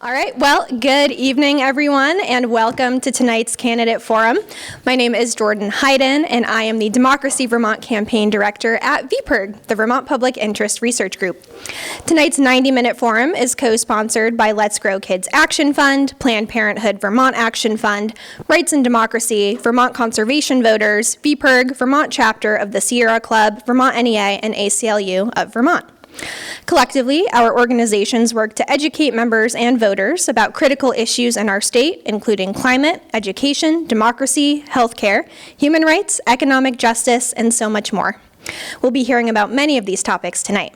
All right, well, good evening, everyone, and welcome to tonight's candidate forum. My name is Jordan Hayden, and I am the Democracy Vermont Campaign Director at VPIRG, the Vermont Public Interest Research Group. Tonight's 90-minute forum is co-sponsored by Let's Grow Kids Action Fund, Planned Parenthood Vermont Action Fund, Rights and Democracy, Vermont Conservation Voters, VPIRG, Vermont Chapter of the Sierra Club, Vermont NEA, and ACLU of Vermont. Collectively, our organizations work to educate members and voters about critical issues in our state, including climate, education, democracy, healthcare, human rights, economic justice, and so much more. We'll be hearing about many of these topics tonight.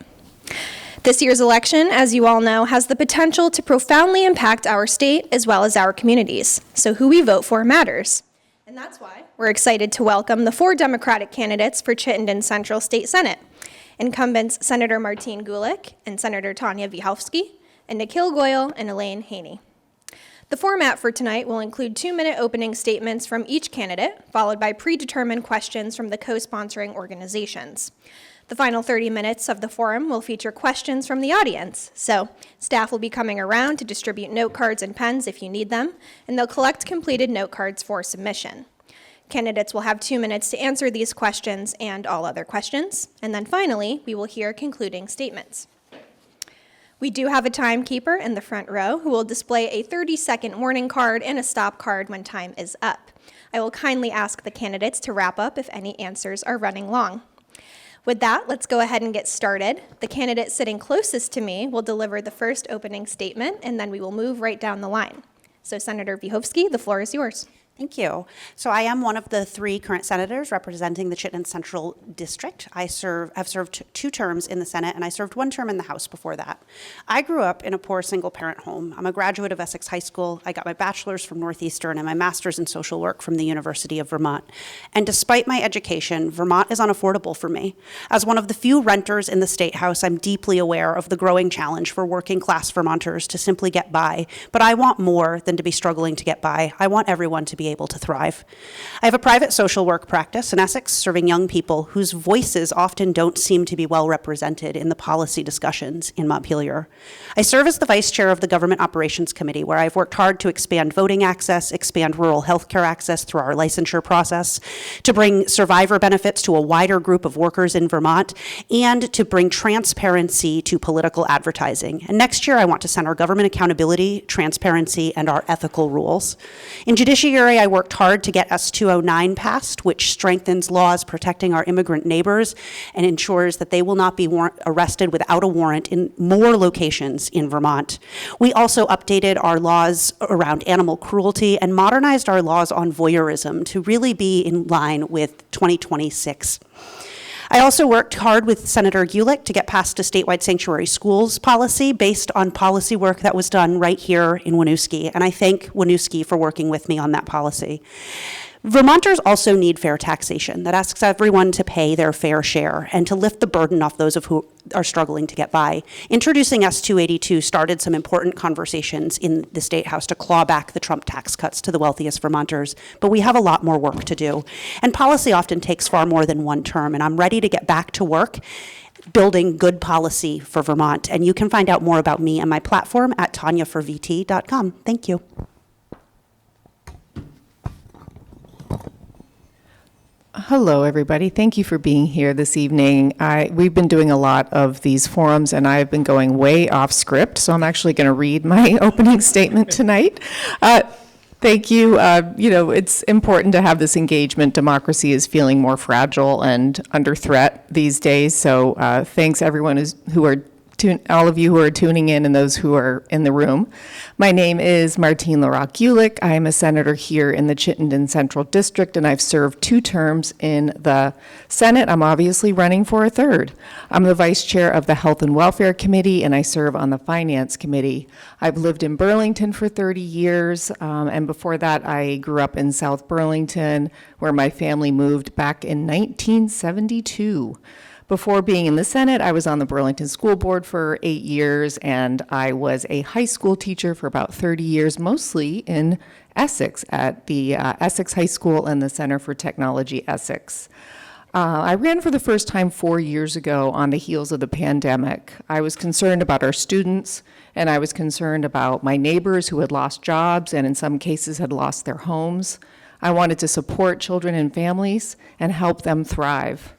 This year's election, as you all know, has the potential to profoundly impact our state as well as our communities. So who we vote for matters. And that's why we're excited to welcome the 4 Democratic candidates for Chittenden-Central State Senate. Incumbents Senator Martine Gulick and Senator Tanya Wiechowski, and Nikhil Goyal and Elaine Haney. The format for tonight will include 2-minute opening statements from each candidate, followed by predetermined questions from the co-sponsoring organizations. The final 30 minutes of the forum will feature questions from the audience, so staff will be coming around to distribute note cards and pens if you need them, and they'll collect completed note cards for submission. Candidates will have 2 minutes to answer these questions and all other questions. And then finally, we will hear concluding statements. We do have a timekeeper in the front row who will display a 30-second warning card and a stop card when time is up. I will kindly ask the candidates to wrap up if any answers are running long. With that, let's go ahead and get started. The candidate sitting closest to me will deliver the first opening statement, and then we will move right down the line. So Senator Wiechowski, the floor is yours. Thank you. So I am one of the 3 current senators representing the Chittenden-Central district. I have served 2 terms in the Senate, and I served 1 term in the House before that. I grew up in a poor single-parent home. I'm a graduate of Essex High School. I got my bachelor's from Northeastern and my master's in social work from the University of Vermont. And despite my education, Vermont is unaffordable for me. As one of the few renters in the State House, I'm deeply aware of the growing challenge for working-class Vermonters to simply get by. But I want more than to be struggling to get by. I want everyone to be able to thrive. I have a private social work practice in Essex serving young people whose voices often don't seem to be well represented in the policy discussions in Montpelier. I serve as the vice chair of the Government Operations Committee, where I've worked hard to expand voting access, expand rural health care access through our licensure process, to bring survivor benefits to a wider group of workers in Vermont, and to bring transparency to political advertising. And next year, I want to center government accountability, transparency, and our ethical rules. In judiciary, I worked hard to get S-209 passed, which strengthens laws protecting our immigrant neighbors and ensures that they will not be arrested without a warrant in more locations in Vermont. We also updated our laws around animal cruelty and modernized our laws on voyeurism to really be in line with 2026. I also worked hard with Senator Gulick to get passed a statewide sanctuary schools policy based on policy work that was done right here in Winooski, and I thank Winooski for working with me on that policy. Vermonters also need fair taxation that asks everyone to pay their fair share and to lift the burden off those of who are struggling to get by. Introducing S-282 started some important conversations in the State House to claw back the Trump tax cuts to the wealthiest Vermonters, but we have a lot more work to do. And policy often takes far more than 1 term, and I'm ready to get back to work building good policy for Vermont. And you can find out more about me and my platform at tanyaforvt.com. Thank you. Hello, everybody. Thank you for being here this evening. We've been doing a lot of these forums, and I've been going way off script, so I'm actually going to read my opening statement tonight. Thank you. It's important to have this engagement. Democracy is feeling more fragile and under threat these days, so thanks everyone all of you who are tuning in and those who are in the room. My name is Martine Gulick. I am a senator here in the Chittenden-Central District, and I've served 2 terms in the Senate. I'm obviously running for a 3rd. I'm the vice chair of the Health and Welfare Committee, and I serve on the Finance Committee. I've lived in Burlington for 30 years, and before that, I grew up in South Burlington, where my family moved back in 1972. Before being in the Senate, I was on the Burlington School Board for 8 years, and I was a high school teacher for about 30 years, mostly in Essex at the Essex High School and the Center for Technology Essex. I ran for the first time 4 years ago on the heels of the pandemic. I was concerned about our students, and I was concerned about my neighbors who had lost jobs and in some cases had lost their homes. I wanted to support children and families and help them thrive.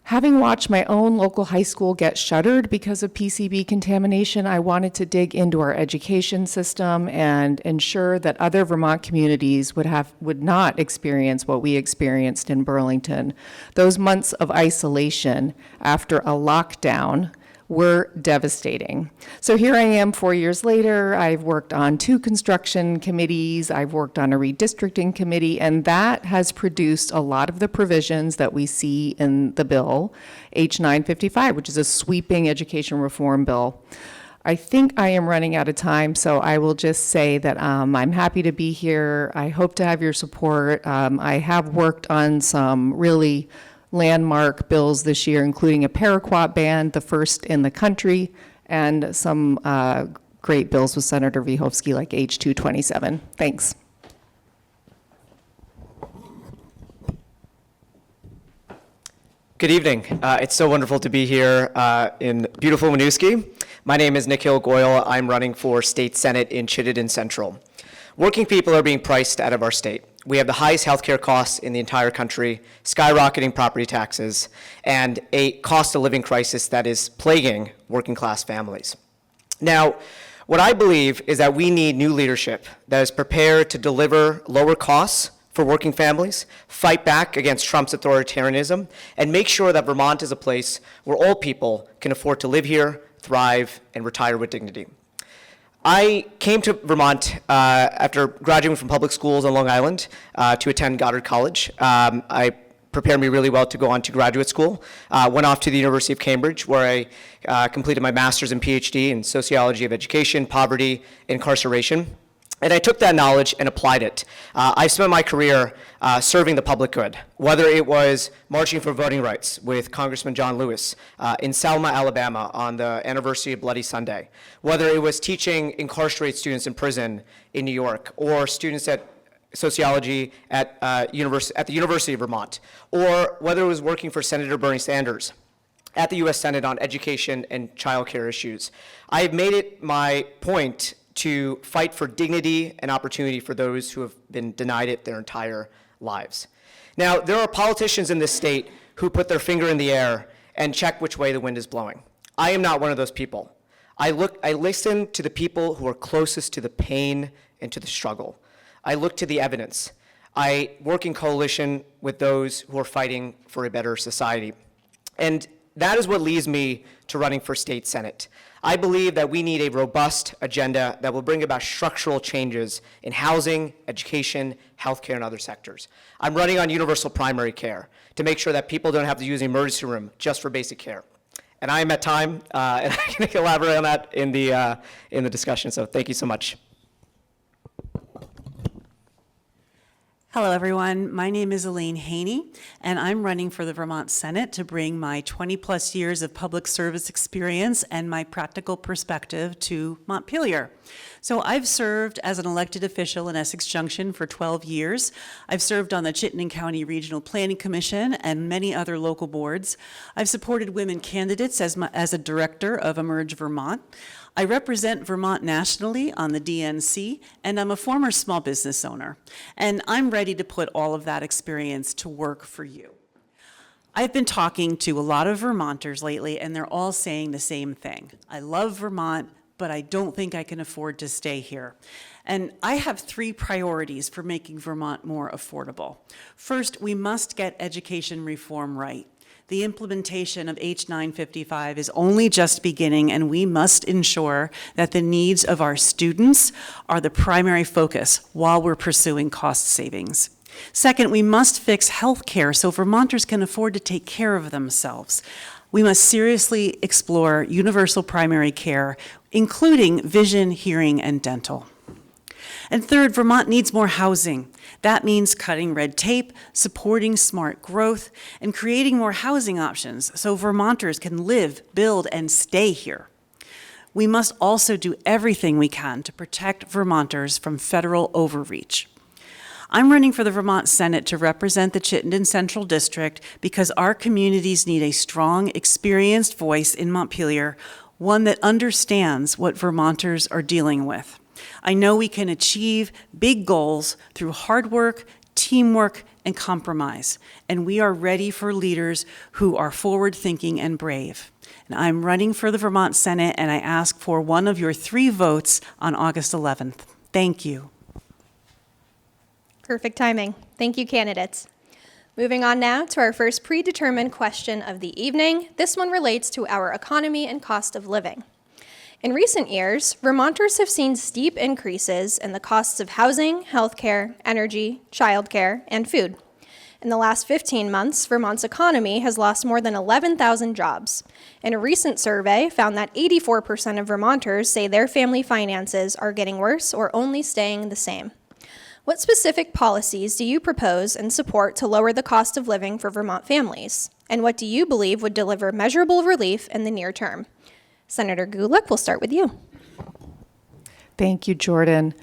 Having watched my own local high school get shuttered because of PCB contamination, I wanted to dig into our education system and ensure that other Vermont communities would not experience what we experienced in Burlington. Those months of isolation after a lockdown were devastating. So here I am 4 years later. I've worked on 2 construction committees. I've worked on a redistricting committee, and that has produced a lot of the provisions that we see in the bill, H955, which is a sweeping education reform bill. I think I am running out of time, so I will just say that I'm happy to be here. I hope to have your support. I have worked on some really landmark bills this year, including a paraquat ban, the first in the country, and some great bills with Senator Vyhovsky like H227. Thanks. Good evening. It's so wonderful to be here in beautiful Winooski. My name is Nikhil Goyal. I'm running for State Senate in Chittenden-Central. Working people are being priced out of our state. We have the highest healthcare costs in the entire country, skyrocketing property taxes, and a cost of living crisis that is plaguing working class families. Now, what I believe is that we need new leadership that is prepared to deliver lower costs for working families, fight back against Trump's authoritarianism, and make sure that Vermont is a place where all people can afford to live here, thrive, and retire with dignity. I came to Vermont after graduating from public schools on Long Island to attend Goddard College. I prepared me really well to go on to graduate school. Went off to the University of Cambridge, where I completed my master's and PhD in sociology of education, poverty, incarceration. And I took that knowledge and applied it. I spent my career serving the public good, whether it was marching for voting rights with Congressman John Lewis in Selma, Alabama on the anniversary of Bloody Sunday, whether it was teaching incarcerated students in prison in New York, or students at sociology at the University of Vermont, or whether it was working for Senator Bernie Sanders at the U.S. Senate on education and child care issues. I have made it my point to fight for dignity and opportunity for those who have been denied it their entire lives. Now, there are politicians in this state who put their finger in the air and check which way the wind is blowing. I am not one of those people. I listen to the people who are closest to the pain and to the struggle. I look to the evidence. I work in coalition with those who are fighting for a better society. And that is what leads me to running for state senate. I believe that we need a robust agenda that will bring about structural changes in housing, education, healthcare, and other sectors. I'm running on universal primary care to make sure that people don't have to use the emergency room just for basic care. And I am at time, and I can elaborate on that in the discussion. So thank you so much. Hello, everyone. My name is Elaine Haney, and I'm running for the Vermont Senate to bring my 20-plus years of public service experience and my practical perspective to Montpelier. So I've served as an elected official in Essex Junction for 12 years. I've served on the Chittenden County Regional Planning Commission and many other local boards. I've supported women candidates as a director of Emerge Vermont. I represent Vermont nationally on the DNC, and I'm a former small business owner. And I'm ready to put all of that experience to work for you. I've been talking to a lot of Vermonters lately, and they're all saying the same thing. I love Vermont, but I don't think I can afford to stay here. And I have 3 priorities for making Vermont more affordable. First, we must get education reform right. The implementation of H955 is only just beginning, and we must ensure that the needs of our students are the primary focus while we're pursuing cost savings. Second, we must fix health care so Vermonters can afford to take care of themselves. We must seriously explore universal primary care, including vision, hearing, and dental. And third, Vermont needs more housing. That means cutting red tape, supporting smart growth, and creating more housing options so Vermonters can live, build, and stay here. We must also do everything we can to protect Vermonters from federal overreach. I'm running for the Vermont Senate to represent the Chittenden-Central District because our communities need a strong, experienced voice in Montpelier, one that understands what Vermonters are dealing with. I know we can achieve big goals through hard work, teamwork, and compromise, and we are ready for leaders who are forward-thinking and brave. And I'm running for the Vermont Senate, and I ask for one of your 3 votes on August 11th. Thank you. Perfect timing. Thank you, candidates. Moving on now to our first predetermined question of the evening. This one relates to our economy and cost of living. In recent years, Vermonters have seen steep increases in the costs of housing, healthcare, energy, childcare, and food. In the last 15 months, Vermont's economy has lost more than 11,000 jobs. And a recent survey found that 84% of Vermonters say their family finances are getting worse or only staying the same. What specific policies do you propose and support to lower the cost of living for Vermont families? And what do you believe would deliver measurable relief in the near term? Senator Gulick, we'll start with you. Thank you, Jordan.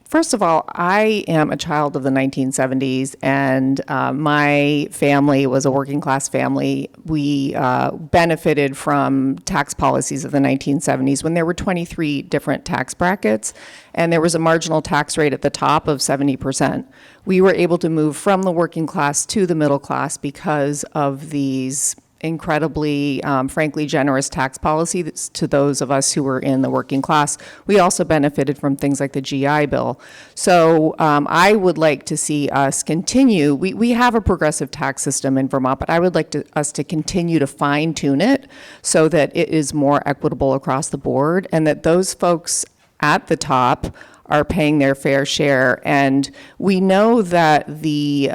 First of all, I am a child of the 1970s, and my family was a working class family. We benefited from tax policies of the 1970s when there were 23 different tax brackets, and there was a marginal tax rate at the top of 70%. We were able to move from the working class to the middle class because of these incredibly, frankly, generous tax policies to those of us who were in the working class. We also benefited from things like the GI Bill. So I would like to see us continue. We have a progressive tax system in Vermont, but I would like us to continue to fine tune it so that it is more equitable across the board and that those folks at the top are paying their fair share. And we know that the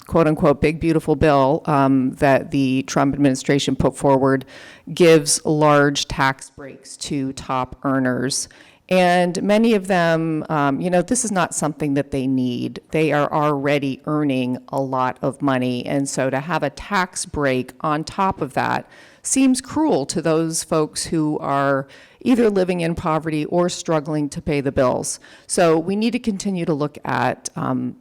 quote-unquote big beautiful bill that the Trump administration put forward gives large tax breaks to top earners. And many of them, this is not something that they need. They are already earning a lot of money. And so to have a tax break on top of that seems cruel to those folks who are either living in poverty or struggling to pay the bills. So we need to continue to look at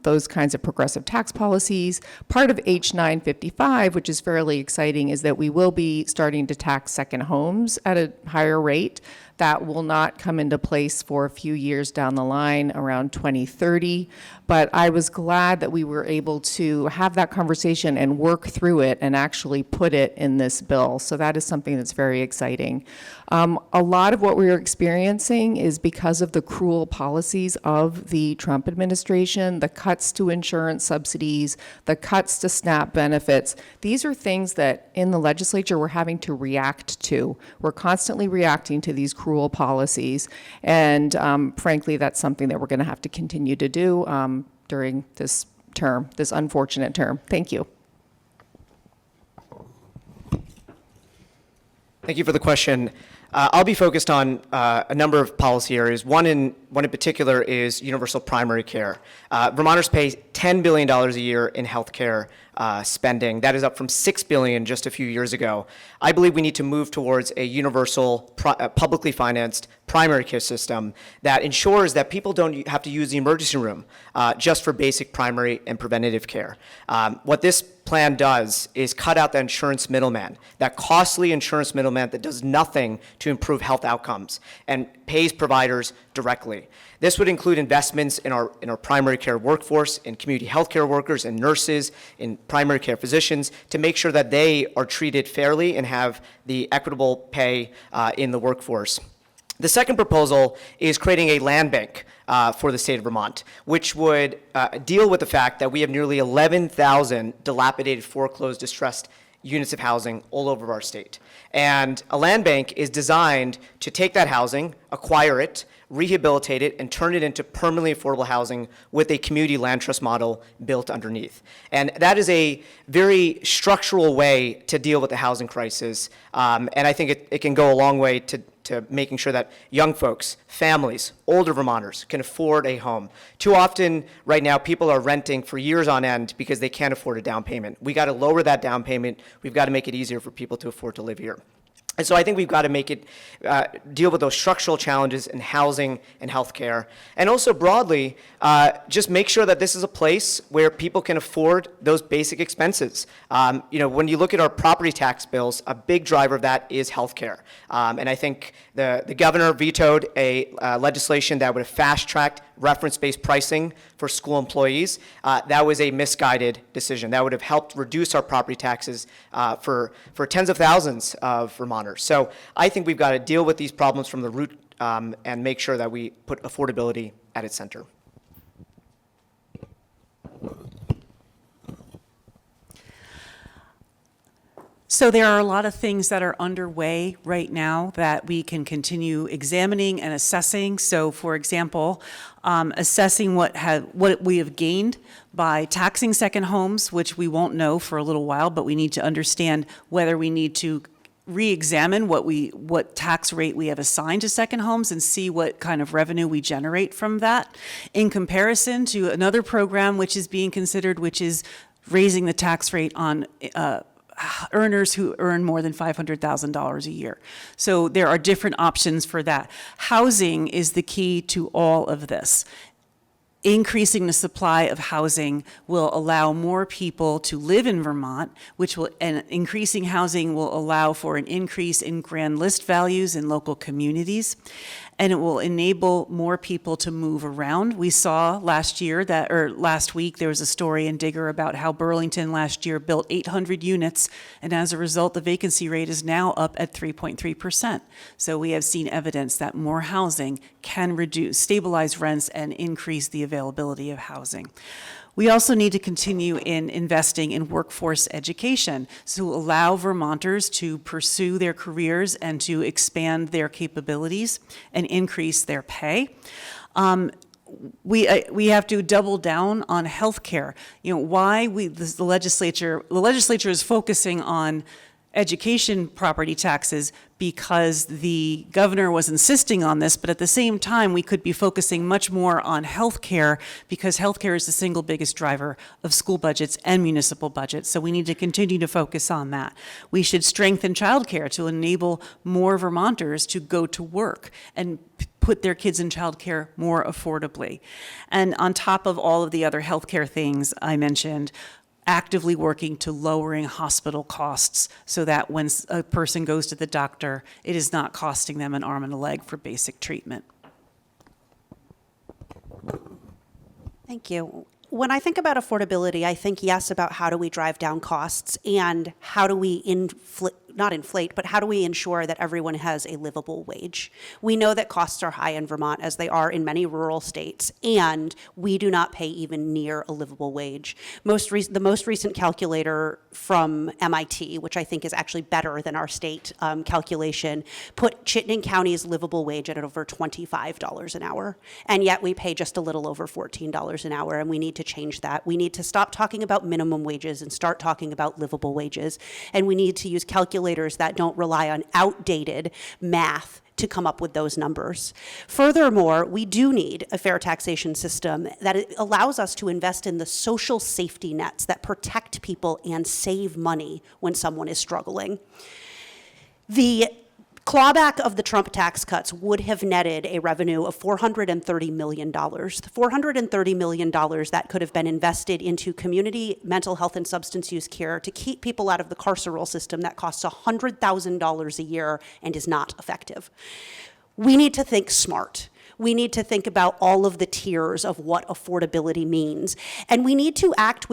those kinds of progressive tax policies. Part of H955, which is fairly exciting, is that we will be starting to tax second homes at a higher rate. That will not come into place for a few years down the line, around 2030. But I was glad that we were able to have that conversation and work through it and actually put it in this bill. So that is something that's very exciting. A lot of what we're experiencing is because of the cruel policies of the Trump administration, the cuts to insurance subsidies, the cuts to SNAP benefits. These are things that in the legislature we're having to react to. We're constantly reacting to these cruel policies. And frankly, that's something that we're going to have to continue to do during this term, this unfortunate term. Thank you. Thank you for the question. I'll be focused on a number of policy areas. One in particular is universal primary care. Vermonters pay $10 billion a year in health care spending. That is up from $6 billion just a few years ago. I believe we need to move towards a universal, publicly financed primary care system that ensures that people don't have to use the emergency room just for basic primary and preventative care. What this plan does is cut out the insurance middleman, that costly insurance middleman that does nothing to improve health outcomes and pays providers directly. This would include investments in our primary care workforce, in community healthcare workers and nurses, in primary care physicians, to make sure that they are treated fairly and have the equitable pay in the workforce. The second proposal is creating a land bank for the state of Vermont, which would deal with the fact that we have nearly 11,000 dilapidated, foreclosed, distressed units of housing all over our state. And a land bank is designed to take that housing, acquire it, rehabilitate it, and turn it into permanently affordable housing with a community land trust model built underneath. And that is a very structural way to deal with the housing crisis. And I think it can go a long way to making sure that young folks, families, older Vermonters can afford a home. Too often right now people are renting for years on end because they can't afford a down payment. We got to lower that down payment. We've got to make it easier for people to afford to live here. And so I think we've got to make it deal with those structural challenges in housing and healthcare. And also broadly, just make sure that this is a place where people can afford those basic expenses. When you look at our property tax bills, a big driver of that is healthcare. And I think the governor vetoed a legislation that would have fast-tracked reference-based pricing for school employees. That was a misguided decision. That would have helped reduce our property taxes for tens of thousands of Vermonters. So I think we've got to deal with these problems from the root and make sure that we put affordability at its center. So there are a lot of things that are underway right now that we can continue examining and assessing. So for example, assessing what we have gained by taxing second homes, which we won't know for a little while, but we need to understand whether we need to re-examine what tax rate we have assigned to second homes and see what kind of revenue we generate from that, in comparison to another program which is being considered, which is raising the tax rate on earners who earn more than $500,000 a year. So there are different options for that. Housing is the key to all of this. Increasing the supply of housing will allow more people to live in Vermont, and increasing housing will allow for an increase in grand list values in local communities, and it will enable more people to move around. We saw last week, there was a story in Digger about how Burlington last year built 800 units, and as a result, the vacancy rate is now up at 3.3%. So we have seen evidence that more housing can stabilize rents and increase the availability of housing. We also need to continue in investing in workforce education to allow Vermonters to pursue their careers and to expand their capabilities and increase their pay. We have to double down on healthcare. The legislature is focusing on education property taxes because the governor was insisting on this, but at the same time, we could be focusing much more on healthcare because healthcare is the single biggest driver of school budgets and municipal budgets. So we need to continue to focus on that. We should strengthen childcare to enable more Vermonters to go to work and put their kids in childcare more affordably. And on top of all of the other healthcare things I mentioned, actively working to lowering hospital costs so that when a person goes to the doctor, it is not costing them an arm and a leg for basic treatment. Thank you. When I think about affordability, I think, yes, about how do we drive down costs and how do we how do we ensure that everyone has a livable wage? We know that costs are high in Vermont, as they are in many rural states, and we do not pay even near a livable wage. The most recent calculator from MIT, which I think is actually better than our state calculation, put Chittenden County's livable wage at over $25 an hour, and yet we pay just a little over $14 an hour, and we need to change that. We need to stop talking about minimum wages and start talking about livable wages, and we need to use calculators that don't rely on outdated math to come up with those numbers. Furthermore, we do need a fair taxation system that allows us to invest in the social safety nets that protect people and save money when someone is struggling. The clawback of the Trump tax cuts would have netted a revenue of $430 million. $430 million that could have been invested into community mental health and substance use care to keep people out of the carceral system that costs $100,000 a year and is not effective. We need to think smart. We need to think about all of the tiers of what affordability means. And we need to act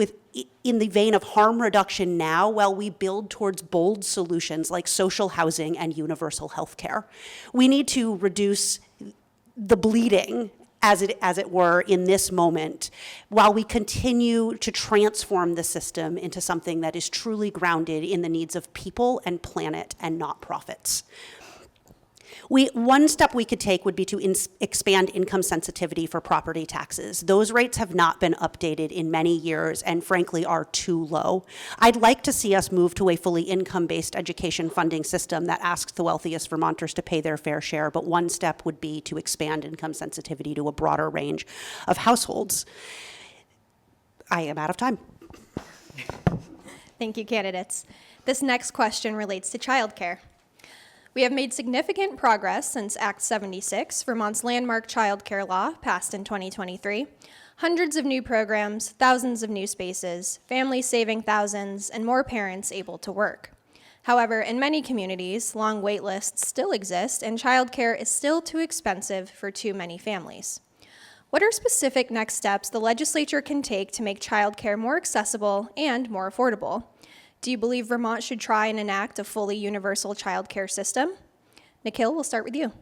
in the vein of harm reduction now while we build towards bold solutions like social housing and universal health care. We need to reduce the bleeding, as it were, in this moment, while we continue to transform the system into something that is truly grounded in the needs of people and planet and not profits. One step we could take would be to expand income sensitivity for property taxes. Those rates have not been updated in many years and frankly are too low. I'd like to see us move to a fully income-based education funding system that asks the wealthiest Vermonters to pay their fair share, but one step would be to expand income sensitivity to a broader range of households. I am out of time. Thank you, candidates. This next question relates to childcare. We have made significant progress since Act 76, Vermont's landmark child care law, passed in 2023. Hundreds of new programs, thousands of new spaces, families saving thousands, and more parents able to work. However, in many communities, long wait lists still exist, and childcare is still too expensive for too many families. What are specific next steps the legislature can take to make childcare more accessible and more affordable? Do you believe Vermont should try and enact a fully universal childcare system? Nikhil, we'll start with you.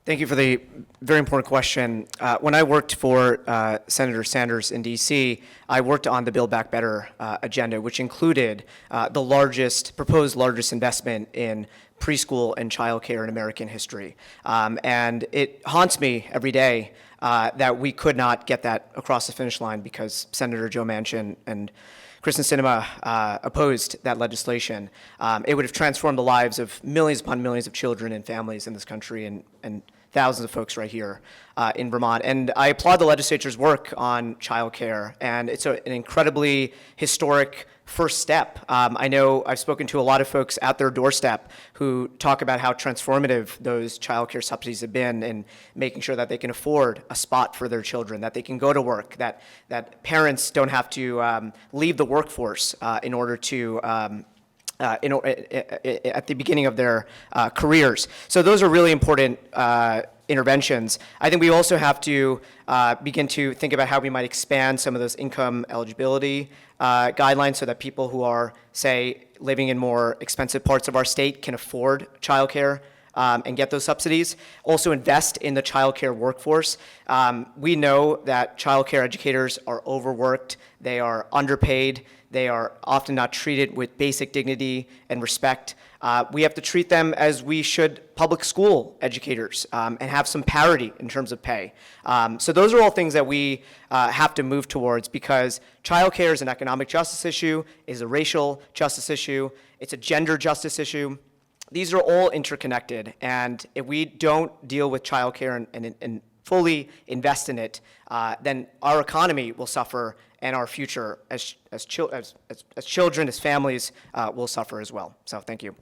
Thank you for the very important question. When I worked for Senator Sanders in DC, I worked on the Build Back Better agenda, which included the proposed largest investment in preschool and childcare in American history. And it haunts me every day that we could not get that across the finish line because Senator Joe Manchin and Kristen Sinema opposed that legislation. It would have transformed the lives of millions upon millions of children and families in this country and thousands of folks right here in Vermont. And I applaud the legislature's work on childcare, and it's an incredibly historic first step. I know I've spoken to a lot of folks at their doorstep who talk about how transformative those childcare subsidies have been in making sure that they can afford a spot for their children, that they can go to work, that parents don't have to leave the workforce in order to at the beginning of their careers. So those are really important interventions. I think we also have to begin to think about how we might expand some of those income eligibility guidelines so that people who are, say, living in more expensive parts of our state can afford childcare and get those subsidies. Also invest in the childcare workforce. We know that childcare educators are overworked, they are underpaid, they are often not treated with basic dignity and respect. We have to treat them as we should public school educators and have some parity in terms of pay. So those are all things that we have to move towards because childcare is an economic justice issue, is a racial justice issue, it's a gender justice issue. These are all interconnected, and if we don't deal with childcare and fully invest in it, then our economy will suffer, and our future as children, as families, will suffer as well. So thank you.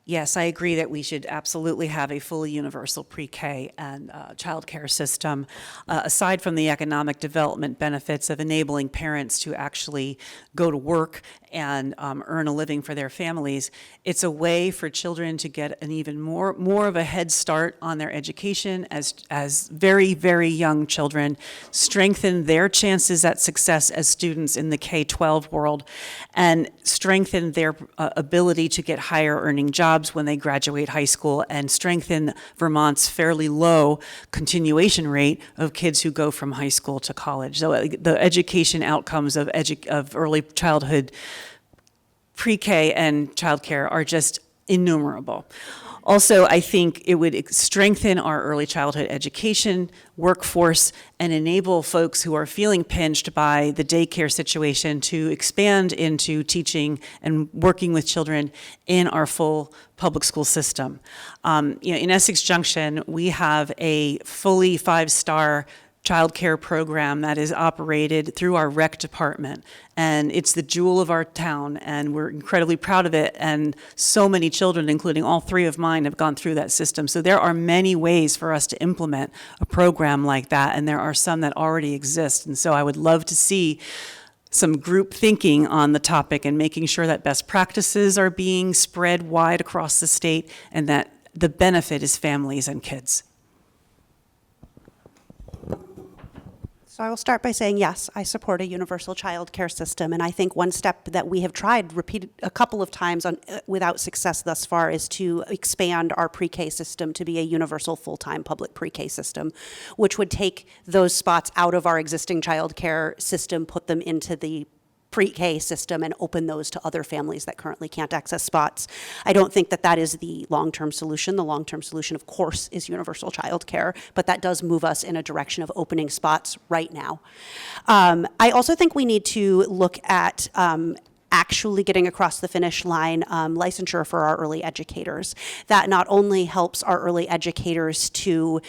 Yes, I agree that we should absolutely have a fully universal pre-K and childcare system. Aside from the economic development benefits of enabling parents to actually go to work and earn a living for their families, it's a way for children to get an even more of a head start on their education as very, very young children, strengthen their chances at success as students in the K-12 world, and strengthen their ability to get higher earning jobs when they graduate high school, and strengthen Vermont's fairly low continuation rate of kids who go from high school to college. So the education outcomes of early childhood, pre-K and childcare are just innumerable. Also, I think it would strengthen our early childhood education workforce and enable folks who are feeling pinched by the daycare situation to expand into teaching and working with children in our full public school system. In Essex Junction, we have a fully 5-star child care program that is operated through our rec department, and it's the jewel of our town, and we're incredibly proud of it, and so many children, including all 3 of mine, have gone through that system. So there are many ways for us to implement a program like that, and there are some that already exist, and so I would love to see some group thinking on the topic and making sure that best practices are being spread wide across the state and that the benefit is families and kids. So I will start by saying, yes, I support a universal child care system, and I think one step that we have tried repeated a couple of times without success thus far is to expand our pre-K system to be a universal full-time public pre-K system, which would take those spots out of our existing child care system, put them into the pre-K system, and open those to other families that currently can't access spots. I don't think that that is the long-term solution. The long-term solution, of course, is universal child care, but that does move us in a direction of opening spots right now. I also think we need to look at actually getting across the finish line licensure for our early educators. That not only helps our early educators to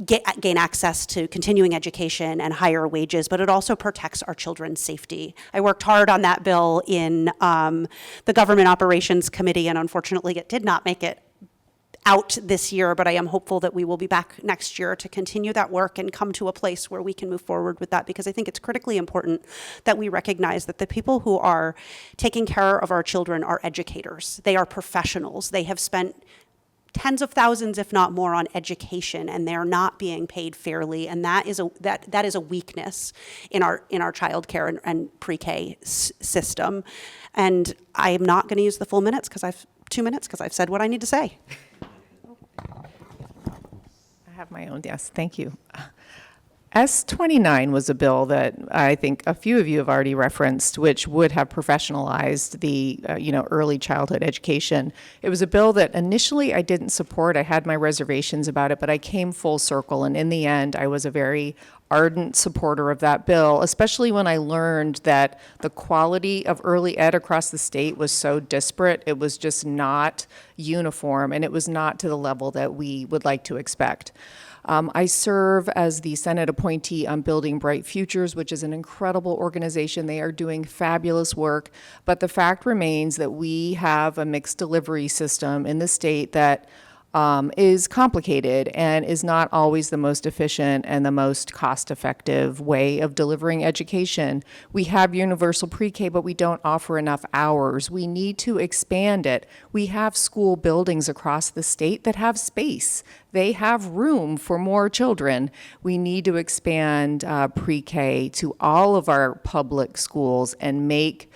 gain access to continuing education and higher wages, but it also protects our children's safety. I worked hard on that bill in the Government Operations Committee, and unfortunately it did not make it out this year, but I am hopeful that we will be back next year to continue that work and come to a place where we can move forward with that, because I think it's critically important that we recognize that the people who are taking care of our children are educators. They are professionals. They have spent tens of thousands, if not more, on education, and they're not being paid fairly, and that is a weakness in our childcare and pre-K system. And I am not going to use the full minutes because I've 2 minutes because I've said what I need to say. I have my own, yes, thank you. S-29 was a bill that I think a few of you have already referenced, which would have professionalized the early childhood education. It was a bill that initially I didn't support. I had my reservations about it, but I came full circle, and in the end, I was a very ardent supporter of that bill, especially when I learned that the quality of early ed across the state was so disparate. It was just not uniform, and it was not to the level that we would like to expect. I serve as the Senate appointee on Building Bright Futures, which is an incredible organization. They are doing fabulous work, but the fact remains that we have a mixed delivery system in the state that is complicated and is not always the most efficient and the most cost-effective way of delivering education. We have universal pre-K, but we don't offer enough hours. We need to expand it. We have school buildings across the state that have space. They have room for more children. We need to expand pre-K to all of our public schools and make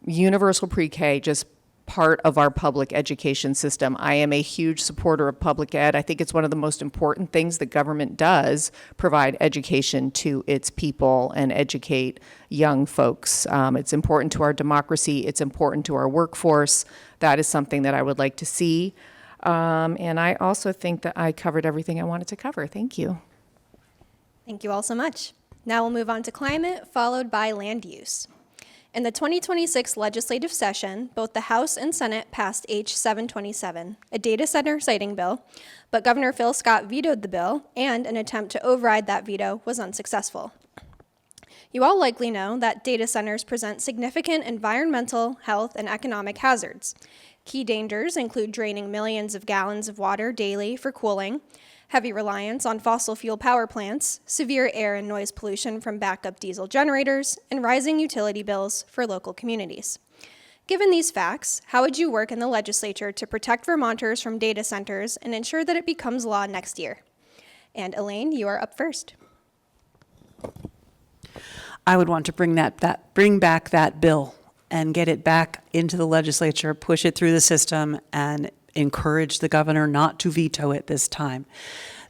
universal pre-K just part of our public education system. I am a huge supporter of public ed. I think it's one of the most important things the government does, provide education to its people and educate young folks. It's important to our democracy. It's important to our workforce. That is something that I would like to see. And I also think that I covered everything I wanted to cover. Thank you. Thank you all so much. Now we'll move on to climate, followed by land use. In the 2026 legislative session, both the House and Senate passed H 727, a data center siting bill, but Governor Phil Scott vetoed the bill, and an attempt to override that veto was unsuccessful. You all likely know that data centers present significant environmental, health, and economic hazards. Key dangers include draining millions of gallons of water daily for cooling, heavy reliance on fossil fuel power plants, severe air and noise pollution from backup diesel generators, and rising utility bills for local communities. Given these facts, how would you work in the legislature to protect Vermonters from data centers and ensure that it becomes law next year? And Elaine, you are up first. I would want to bring back that bill and get it back into the legislature, push it through the system, and encourage the governor not to veto it this time.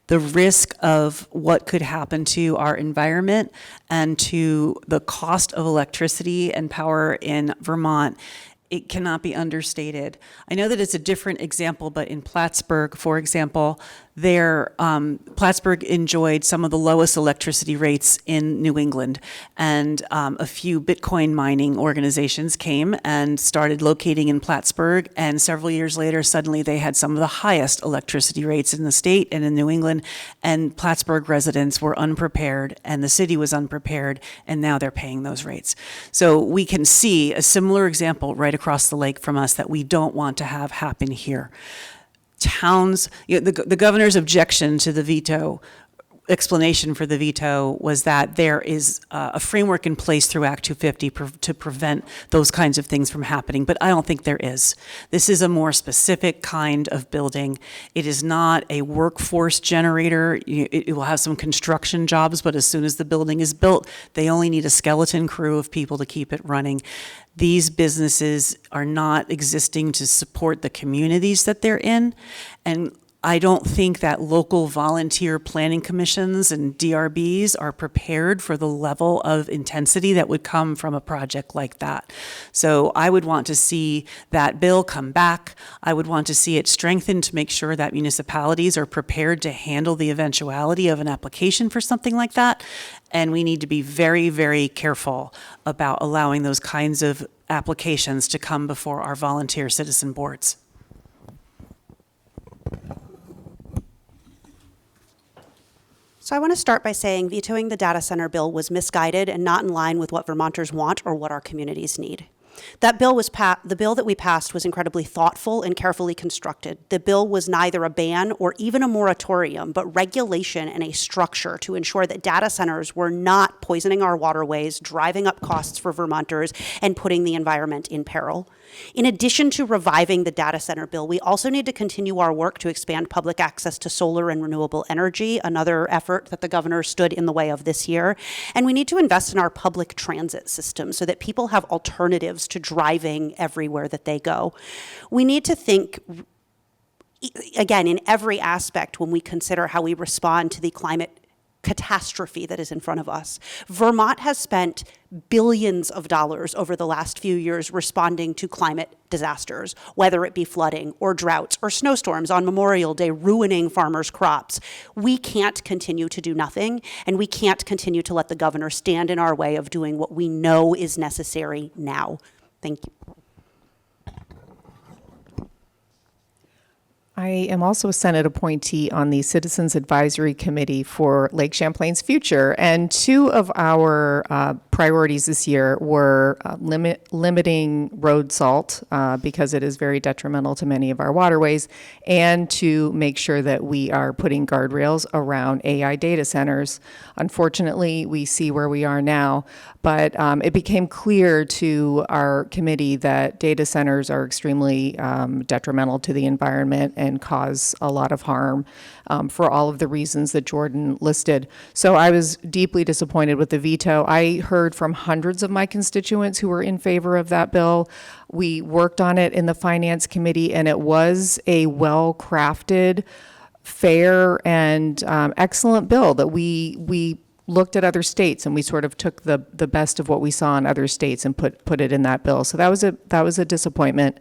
The risk of what could happen to our environment and to the cost of electricity and power in Vermont, it cannot be understated. I know that it's a different example, but in Plattsburgh, for example, Plattsburgh enjoyed some of the lowest electricity rates in New England, and a few Bitcoin mining organizations came and started locating in Plattsburgh, and several years later, suddenly they had some of the highest electricity rates in the state and in New England, and Plattsburgh residents were unprepared, and the city was unprepared, and now they're paying those rates. So we can see a similar example right across the lake from us that we don't want to have happen here. Towns, the governor's objection to the veto, explanation for the veto was that there is a framework in place through Act 250 to prevent those kinds of things from happening, but I don't think there is. This is a more specific kind of building. It is not a workforce generator. It will have some construction jobs, but as soon as the building is built, they only need a skeleton crew of people to keep it running. These businesses are not existing to support the communities that they're in, and I don't think that local volunteer planning commissions and DRBs are prepared for the level of intensity that would come from a project like that. So I would want to see that bill come back. I would want to see it strengthened to make sure that municipalities are prepared to handle the eventuality of an application for something like that. And we need to be very, very careful about allowing those kinds of applications to come before our volunteer citizen boards. So I want to start by saying vetoing the data center bill was misguided and not in line with what Vermonters want or what our communities need. That bill was the bill that we passed was incredibly thoughtful and carefully constructed. The bill was neither a ban or even a moratorium, but regulation and a structure to ensure that data centers were not poisoning our waterways, driving up costs for Vermonters, and putting the environment in peril. In addition to reviving the data center bill, we also need to continue our work to expand public access to solar and renewable energy, another effort that the governor stood in the way of this year. And we need to invest in our public transit system so that people have alternatives to driving everywhere that they go. We need to think, again, in every aspect when we consider how we respond to the climate catastrophe that is in front of us. Vermont has spent billions of dollars over the last few years responding to climate disasters, whether it be flooding or droughts or snowstorms on Memorial Day ruining farmers' crops. We can't continue to do nothing, and we can't continue to let the governor stand in our way of doing what we know is necessary now. Thank you. I am also a Senate appointee on the Citizens Advisory Committee for Lake Champlain's future, and two of our priorities this year were limiting road salt because it is very detrimental to many of our waterways, and to make sure that we are putting guardrails around AI data centers. Unfortunately, we see where we are now, but it became clear to our committee that data centers are extremely detrimental to the environment and cause a lot of harm for all of the reasons that Jordan listed. So I was deeply disappointed with the veto. I heard from hundreds of my constituents who were in favor of that bill. We worked on it in the Finance Committee, and it was a well-crafted, fair, and excellent bill that we looked at other states, and we sort of took the best of what we saw in other states and put it in that bill. So that was a disappointment.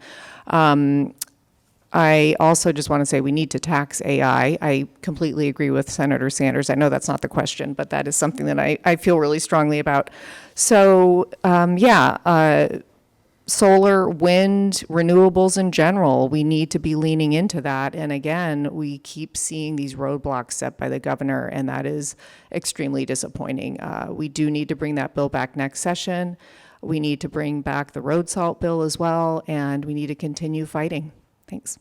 I also just want to say we need to tax AI. I completely agree with Senator Sanders. I know that's not the question, but that is something that I feel really strongly about. So solar, wind, renewables in general, we need to be leaning into that. And again, we keep seeing these roadblocks set by the governor, and that is extremely disappointing. We do need to bring that bill back next session. We need to bring back the road salt bill as well, and we need to continue fighting. Thanks.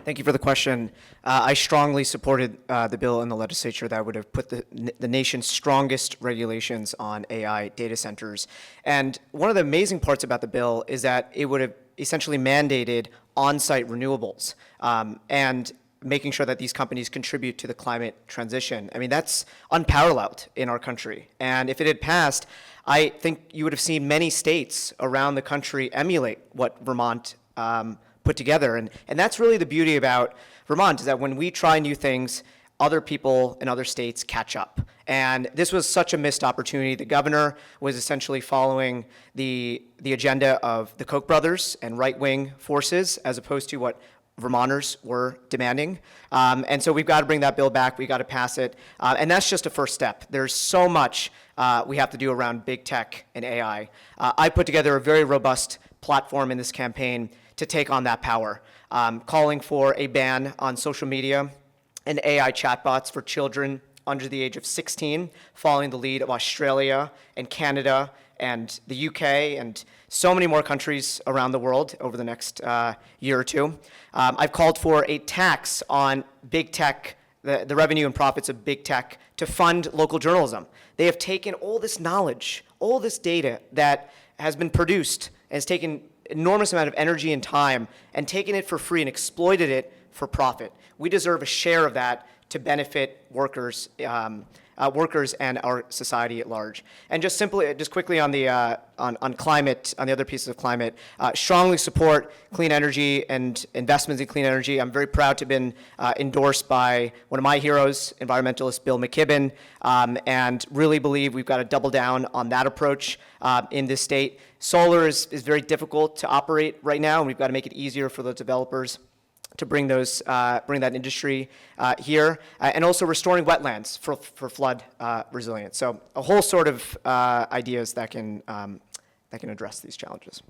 Thank you for the question. I strongly supported the bill in the legislature that would have put the nation's strongest regulations on AI data centers. And one of the amazing parts about the bill is that it would have essentially mandated on-site renewables and making sure that these companies contribute to the climate transition. I mean, that's unparalleled in our country. And if it had passed, I think you would have seen many states around the country emulate what Vermont put together. And that's really the beauty about Vermont, is that when we try new things, other people in other states catch up. And this was such a missed opportunity. The governor was essentially following the agenda of the Koch brothers and right-wing forces, as opposed to what Vermonters were demanding. And so we've got to bring that bill back. We've got to pass it. And that's just a first step. There's so much we have to do around big tech and AI. I put together a very robust platform in this campaign to take on that power, calling for a ban on social media and AI chatbots for children under the age of 16, following the lead of Australia and Canada and the UK and so many more countries around the world over the next year or two. I've called for a tax on big tech, the revenue and profits of big tech, to fund local journalism. They have taken all this knowledge, all this data that has been produced and has taken enormous amount of energy and time and taken it for free and exploited it for profit. We deserve a share of that to benefit workers, workers and our society at large. And just quickly on the on climate, on the other pieces of climate, strongly support clean energy and investments in clean energy. I'm very proud to have been endorsed by one of my heroes, environmentalist Bill McKibben, and really believe we've got to double down on that approach in this state. Solar is very difficult to operate right now, and we've got to make it easier for those developers to bring that industry here, and also restoring wetlands for flood resilience. So a whole sort of ideas that can address these challenges.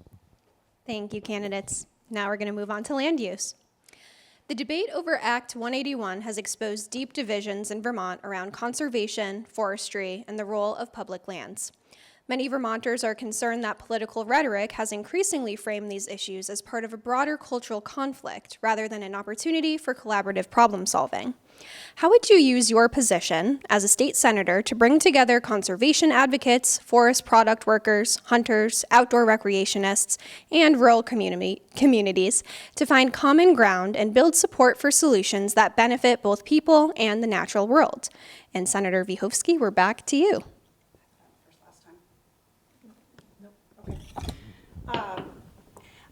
Thank you, candidates. Now we're going to move on to land use. The debate over Act 181 has exposed deep divisions in Vermont around conservation, forestry, and the role of public lands. Many Vermonters are concerned that political rhetoric has increasingly framed these issues as part of a broader cultural conflict rather than an opportunity for collaborative problem solving. How would you use your position as a state senator to bring together conservation advocates, forest product workers, hunters, outdoor recreationists, and rural communities to find common ground and build support for solutions that benefit both people and the natural world? And Senator Vyhovsky, we're back to you.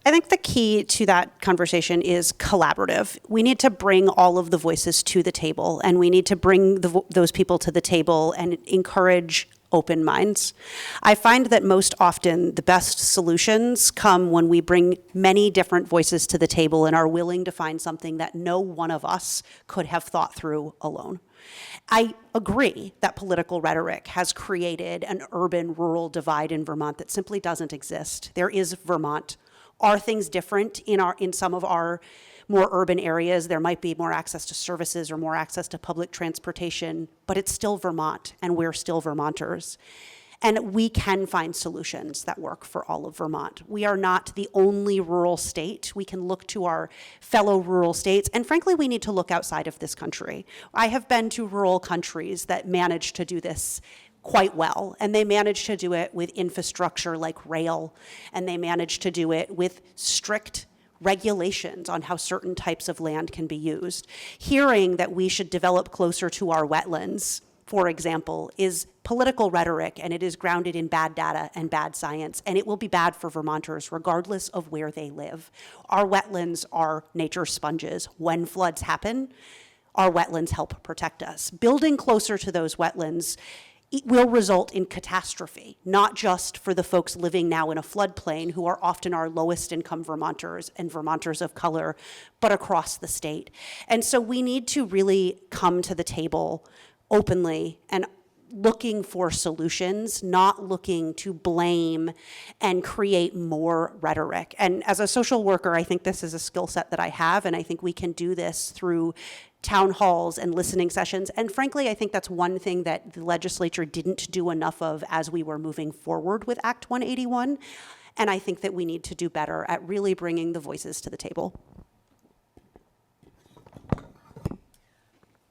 I think the key to that conversation is collaborative. We need to bring all of the voices to the table, and we need to bring those people to the table and encourage open minds. I find that most often the best solutions come when we bring many different voices to the table and are willing to find something that no one of us could have thought through alone. I agree that political rhetoric has created an urban-rural divide in Vermont that simply doesn't exist. There is Vermont. Are things different in some of our more urban areas? There might be more access to services or more access to public transportation, but it's still Vermont, and we're still Vermonters. And we can find solutions that work for all of Vermont. We are not the only rural state. We can look to our fellow rural states, and frankly, we need to look outside of this country. I have been to rural countries that manage to do this quite well, and they manage to do it with infrastructure like rail, and they manage to do it with strict regulations on how certain types of land can be used. Hearing that we should develop closer to our wetlands, for example, is political rhetoric, and it is grounded in bad data and bad science, and it will be bad for Vermonters regardless of where they live. Our wetlands are nature's sponges. When floods happen, our wetlands help protect us. Building closer to those wetlands, it will result in catastrophe, not just for the folks living now in a floodplain who are often our lowest income Vermonters and Vermonters of color, but across the state. And so we need to really come to the table openly and looking for solutions, not looking to blame and create more rhetoric. And as a social worker, I think this is a skill set that I have, and I think we can do this through town halls and listening sessions. And frankly, I think that's one thing that the legislature didn't do enough of as we were moving forward with Act 181. And I think that we need to do better at really bringing the voices to the table.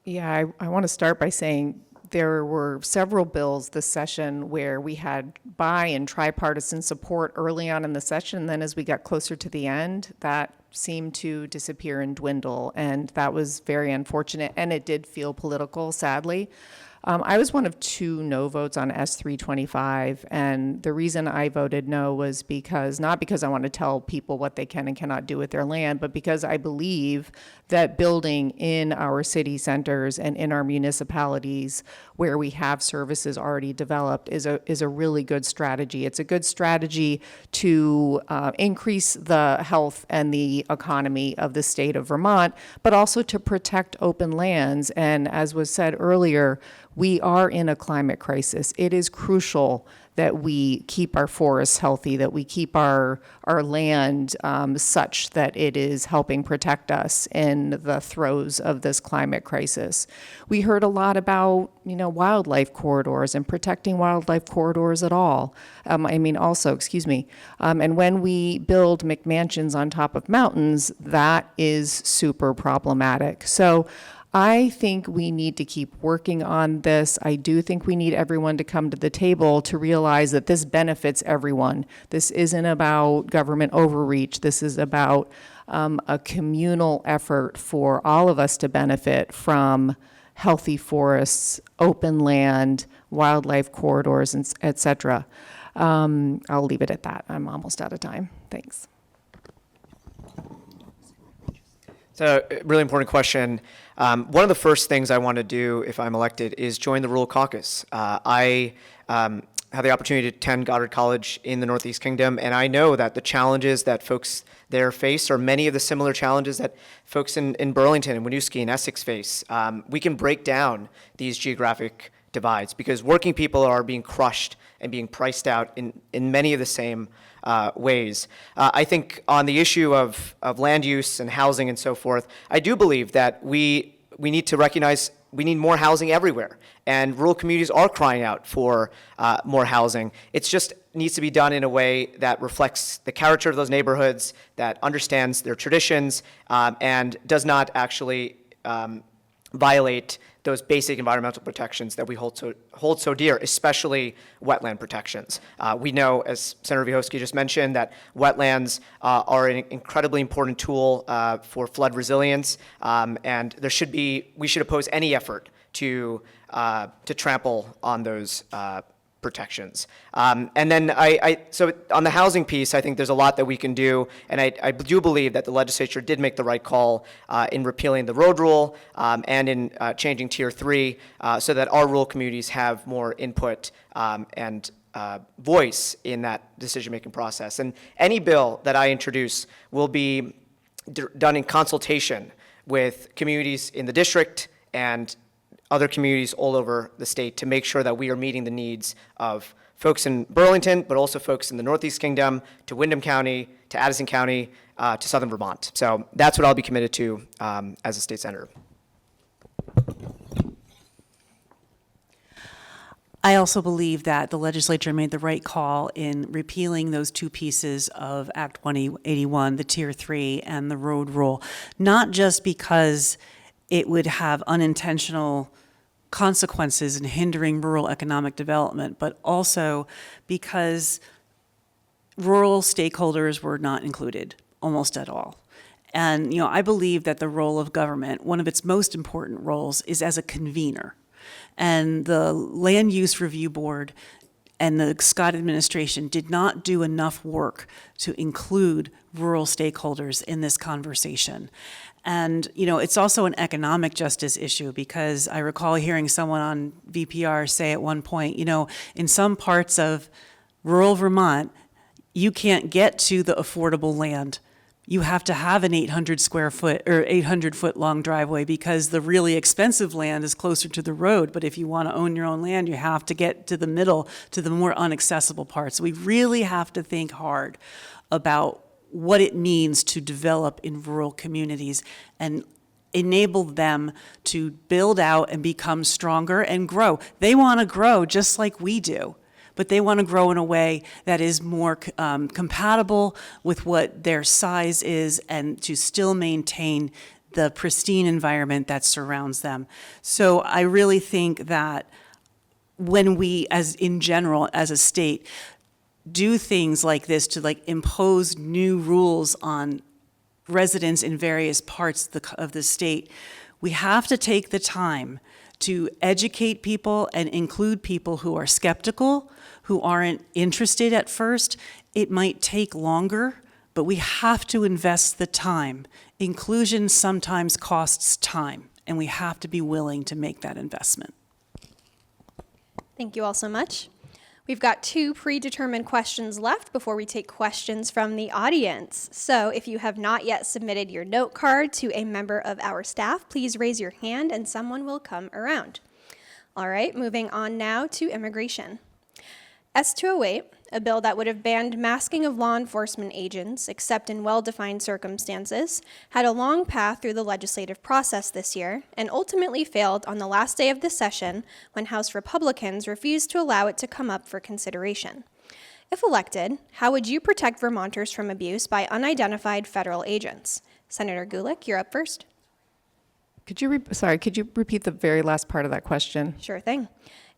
Yeah, I want to start by saying there were several bills this session where we had bi and tripartisan support early on in the session. And then as we got closer to the end, that seemed to disappear and dwindle. And that was very unfortunate. And it did feel political, sadly. I was one of 2 no votes on S325, and the reason I voted no was not because I want to tell people what they can and cannot do with their land, but because I believe that building in our city centers and in our municipalities where we have services already developed is a really good strategy. It's a good strategy to increase the health and the economy of the state of Vermont, but also to protect open lands. And as was said earlier, we are in a climate crisis. It is crucial that we keep our forests healthy, that we keep our land such that it is helping protect us in the throes of this climate crisis. We heard a lot about, wildlife corridors and protecting wildlife corridors at all. And when we build McMansions on top of mountains, that is super problematic. So I think we need to keep working on this. I do think we need everyone to come to the table to realize that this benefits everyone. This isn't about government overreach. This is about a communal effort for all of us to benefit from healthy forests, open land, wildlife corridors, and et cetera. I'll leave it at that. I'm almost out of time. Thanks. So, a really important question. One of the first things I want to do if I'm elected is join the Rural Caucus. I have the opportunity to attend Goddard College in the Northeast Kingdom, and I know that the challenges that folks there face are many of the similar challenges that folks in Burlington and Winooski and Essex face. We can break down these geographic divides because working people are being crushed and being priced out in many of the same ways. I think on the issue of land use and housing and so forth, I do believe that we need to recognize we need more housing everywhere, and rural communities are crying out for more housing. It just needs to be done in a way that reflects the character of those neighborhoods, that understands their traditions, and does not actually violate those basic environmental protections that we hold so dear, especially wetland protections. We know, as Senator Vyhovsky just mentioned, that wetlands are an incredibly important tool for flood resilience, and we should oppose any effort to trample on those protections. And then so on the housing piece, I think there's a lot that we can do, and I do believe that the legislature did make the right call in repealing the road rule and in changing Tier 3 so that our rural communities have more input and voice in that decision-making process. And any bill that I introduce will be done in consultation with communities in the district and other communities all over the state to make sure that we are meeting the needs of folks in Burlington, but also folks in the Northeast Kingdom, to Windham County, to Addison County, to Southern Vermont. So that's what I'll be committed to as a state senator. I also believe that the legislature made the right call in repealing those two pieces of Act 181, the Tier 3 and the road rule, not just because it would have unintentional consequences in hindering rural economic development, but also because rural stakeholders were not included almost at all. And, I believe that the role of government, one of its most important roles, is as a convener. And the Land Use Review Board and the Scott administration did not do enough work to include rural stakeholders in this conversation. And, it's also an economic justice issue because I recall hearing someone on VPR say at one point, in some parts of rural Vermont, you can't get to the affordable land. You have to have an 800 square foot or 800 foot long driveway because the really expensive land is closer to the road. But if you want to own your own land, you have to get to the middle, to the more inaccessible parts. So we really have to think hard about what it means to develop in rural communities and enable them to build out and become stronger and grow. They want to grow just like we do, but they want to grow in a way that is more compatible with what their size is and to still maintain the pristine environment that surrounds them. So I really think that when we, as in general, as a state, do things like this to impose new rules on residents in various parts of the state, we have to take the time to educate people and include people who are skeptical, who aren't interested at first. It might take longer, but we have to invest the time. Inclusion sometimes costs time, and we have to be willing to make that investment. Thank you all so much. We've got 2 predetermined questions left before we take questions from the audience. So if you have not yet submitted your note card to a member of our staff, please raise your hand and someone will come around. All right, moving on now to immigration. S-208, a bill that would have banned masking of law enforcement agents except in well-defined circumstances, had a long path through the legislative process this year and ultimately failed on the last day of the session when House Republicans refused to allow it to come up for consideration. If elected, how would you protect Vermonters from abuse by unidentified federal agents? Senator Gulick, you're up first. Could you repeat the very last part of that question? Sure thing.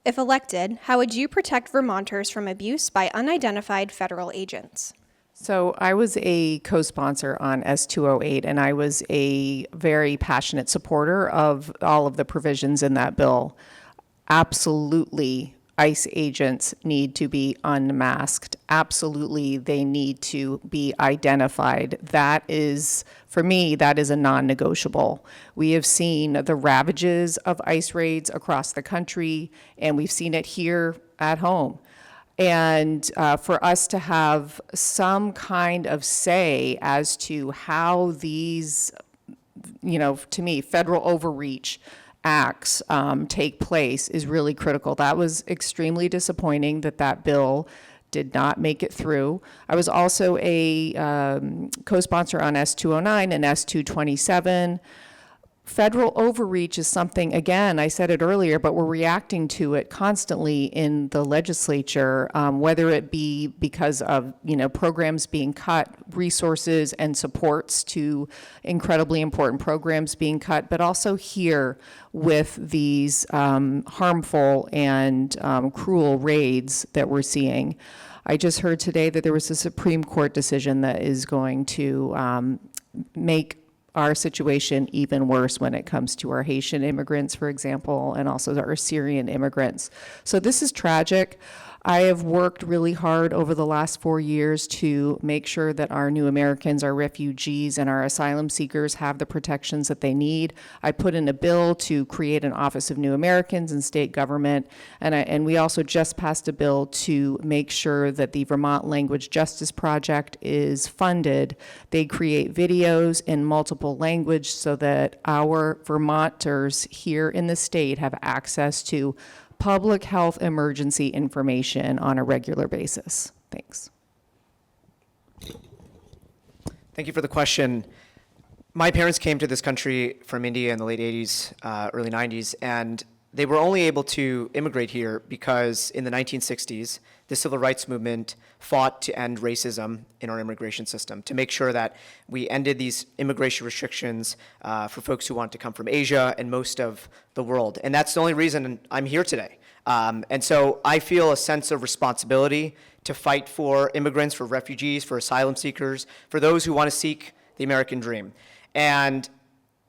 If elected, how would you protect Vermonters from abuse by unidentified federal agents? So I was a co-sponsor on S208, and I was a very passionate supporter of all of the provisions in that bill. Absolutely, ICE agents need to be unmasked. Absolutely, they need to be identified. That is, for me, that is a non-negotiable. We have seen the ravages of ICE raids across the country, and we've seen it here at home. And for us to have some kind of say as to how these, to me, federal overreach acts take place is really critical. That was extremely disappointing that bill did not make it through. I was also a co-sponsor on S209 and S227. Federal overreach is something, again, I said it earlier, but we're reacting to it constantly in the legislature, whether it be because of, programs being cut, resources and supports to incredibly important programs being cut, but also here with these harmful and cruel raids that we're seeing. I just heard today that there was a Supreme Court decision that is going to make our situation even worse when it comes to our Haitian immigrants, for example, and also our Syrian immigrants. So this is tragic. I have worked really hard over the last 4 years to make sure that our new Americans, our refugees, and our asylum seekers have the protections that they need. I put in a bill to create an Office of New Americans in state government, and we also just passed a bill to make sure that the Vermont Language Justice Project is funded. They create videos in multiple languages so that our Vermonters here in the state have access to public health emergency information on a regular basis. Thanks. Thank you for the question. My parents came to this country from India in the late 80s, early 90s, and they were only able to immigrate here because in the 1960s, the civil rights movement fought to end racism in our immigration system, to make sure that we ended these immigration restrictions for folks who want to come from Asia and most of the world. And that's the only reason I'm here today. And so I feel a sense of responsibility to fight for immigrants, for refugees, for asylum seekers, for those who want to seek the American dream. And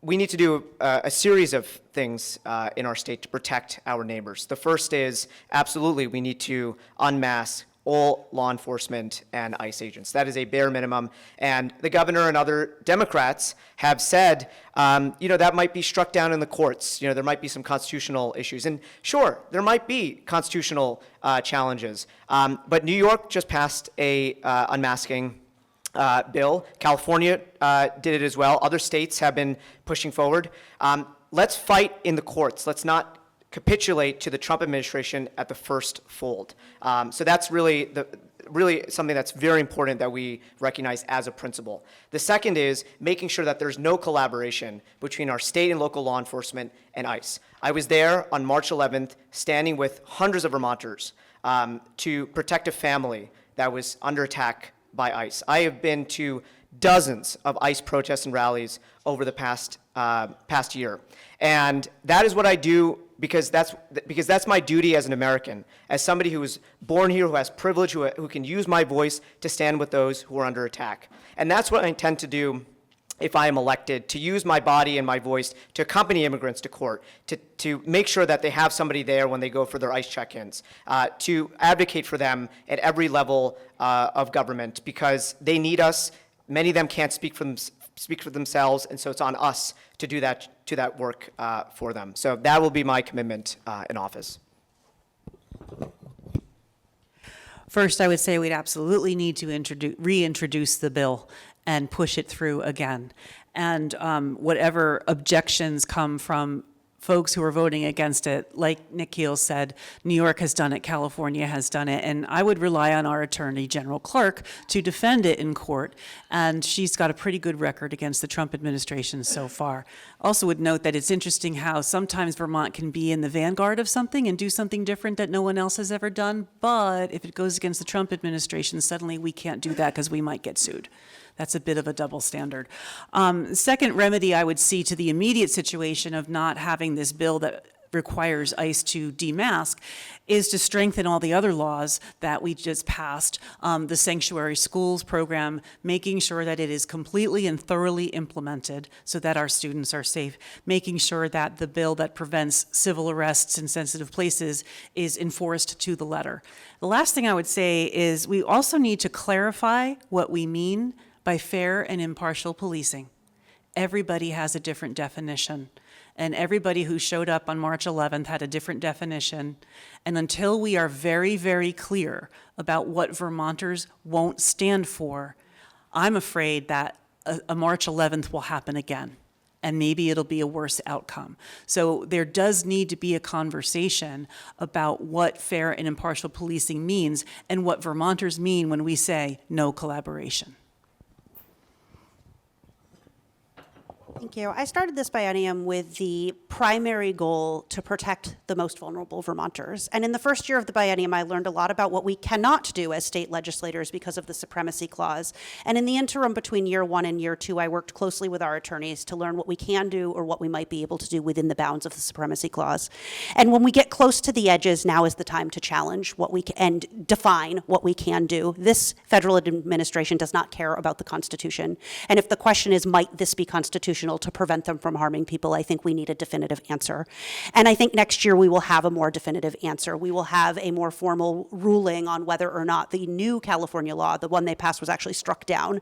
we need to do a series of things in our state to protect our neighbors. The first is, absolutely, we need to unmask all law enforcement and ICE agents. That is a bare minimum. And the governor and other Democrats have said, that might be struck down in the courts. There might be some constitutional issues. And sure, there might be constitutional challenges. But New York just passed a unmasking bill. California did it as well. Other states have been pushing forward. Let's fight in the courts. Let's not capitulate to the Trump administration at the first fold. So that's really something that's very important that we recognize as a principle. The second is making sure that there's no collaboration between our state and local law enforcement and ICE. I was there on March 11th, standing with hundreds of Vermonters to protect a family that was under attack by ICE. I have been to dozens of ICE protests and rallies over the past year. And that is what I do because that's my duty as an American, as somebody who was born here, who has privilege, who can use my voice to stand with those who are under attack. And that's what I intend to do if I am elected, to use my body and my voice to accompany immigrants to court, to make sure that they have somebody there when they go for their ICE check-ins, to advocate for them at every level of government because they need us. Many of them can't speak for themselves, and so it's on us to do that work for them. So that will be my commitment in office. First, I would say we'd absolutely need to reintroduce the bill and push it through again. And whatever objections come from folks who are voting against it, like Nick Keel said, New York has done it, California has done it, and I would rely on our Attorney General Clerk to defend it in court, and she's got a pretty good record against the Trump administration so far. Also would note that it's interesting how sometimes Vermont can be in the vanguard of something and do something different that no one else has ever done, but if it goes against the Trump administration, suddenly we can't do that because we might get sued. That's a bit of a double standard. Second remedy I would see to the immediate situation of not having this bill that requires ICE to demask is to strengthen all the other laws that we just passed. The Sanctuary Schools program, making sure that it is completely and thoroughly implemented so that our students are safe, making sure that the bill that prevents civil arrests in sensitive places is enforced to the letter. The last thing I would say is we also need to clarify what we mean by fair and impartial policing. Everybody has a different definition. And everybody who showed up on March 11th had a different definition. And until we are very, very clear about what Vermonters won't stand for, I'm afraid that a March 11th will happen again. And maybe it'll be a worse outcome. So there does need to be a conversation about what fair and impartial policing means and what Vermonters mean when we say no collaboration. Thank you. I started this biennium with the primary goal to protect the most vulnerable Vermonters. And in the first year of the biennium, I learned a lot about what we cannot do as state legislators because of the Supremacy Clause. And in the interim between year 1 and year 2, I worked closely with our attorneys to learn what we can do or what we might be able to do within the bounds of the Supremacy Clause. And when we get close to the edges, now is the time to challenge what we can and define what we can do. This federal administration does not care about the Constitution. And if the question is, might this be constitutional to prevent them from harming people, I think we need a definitive answer. And I think next year we will have a more definitive answer. We will have a more formal ruling on whether or not the new California law, the one they passed, was actually struck down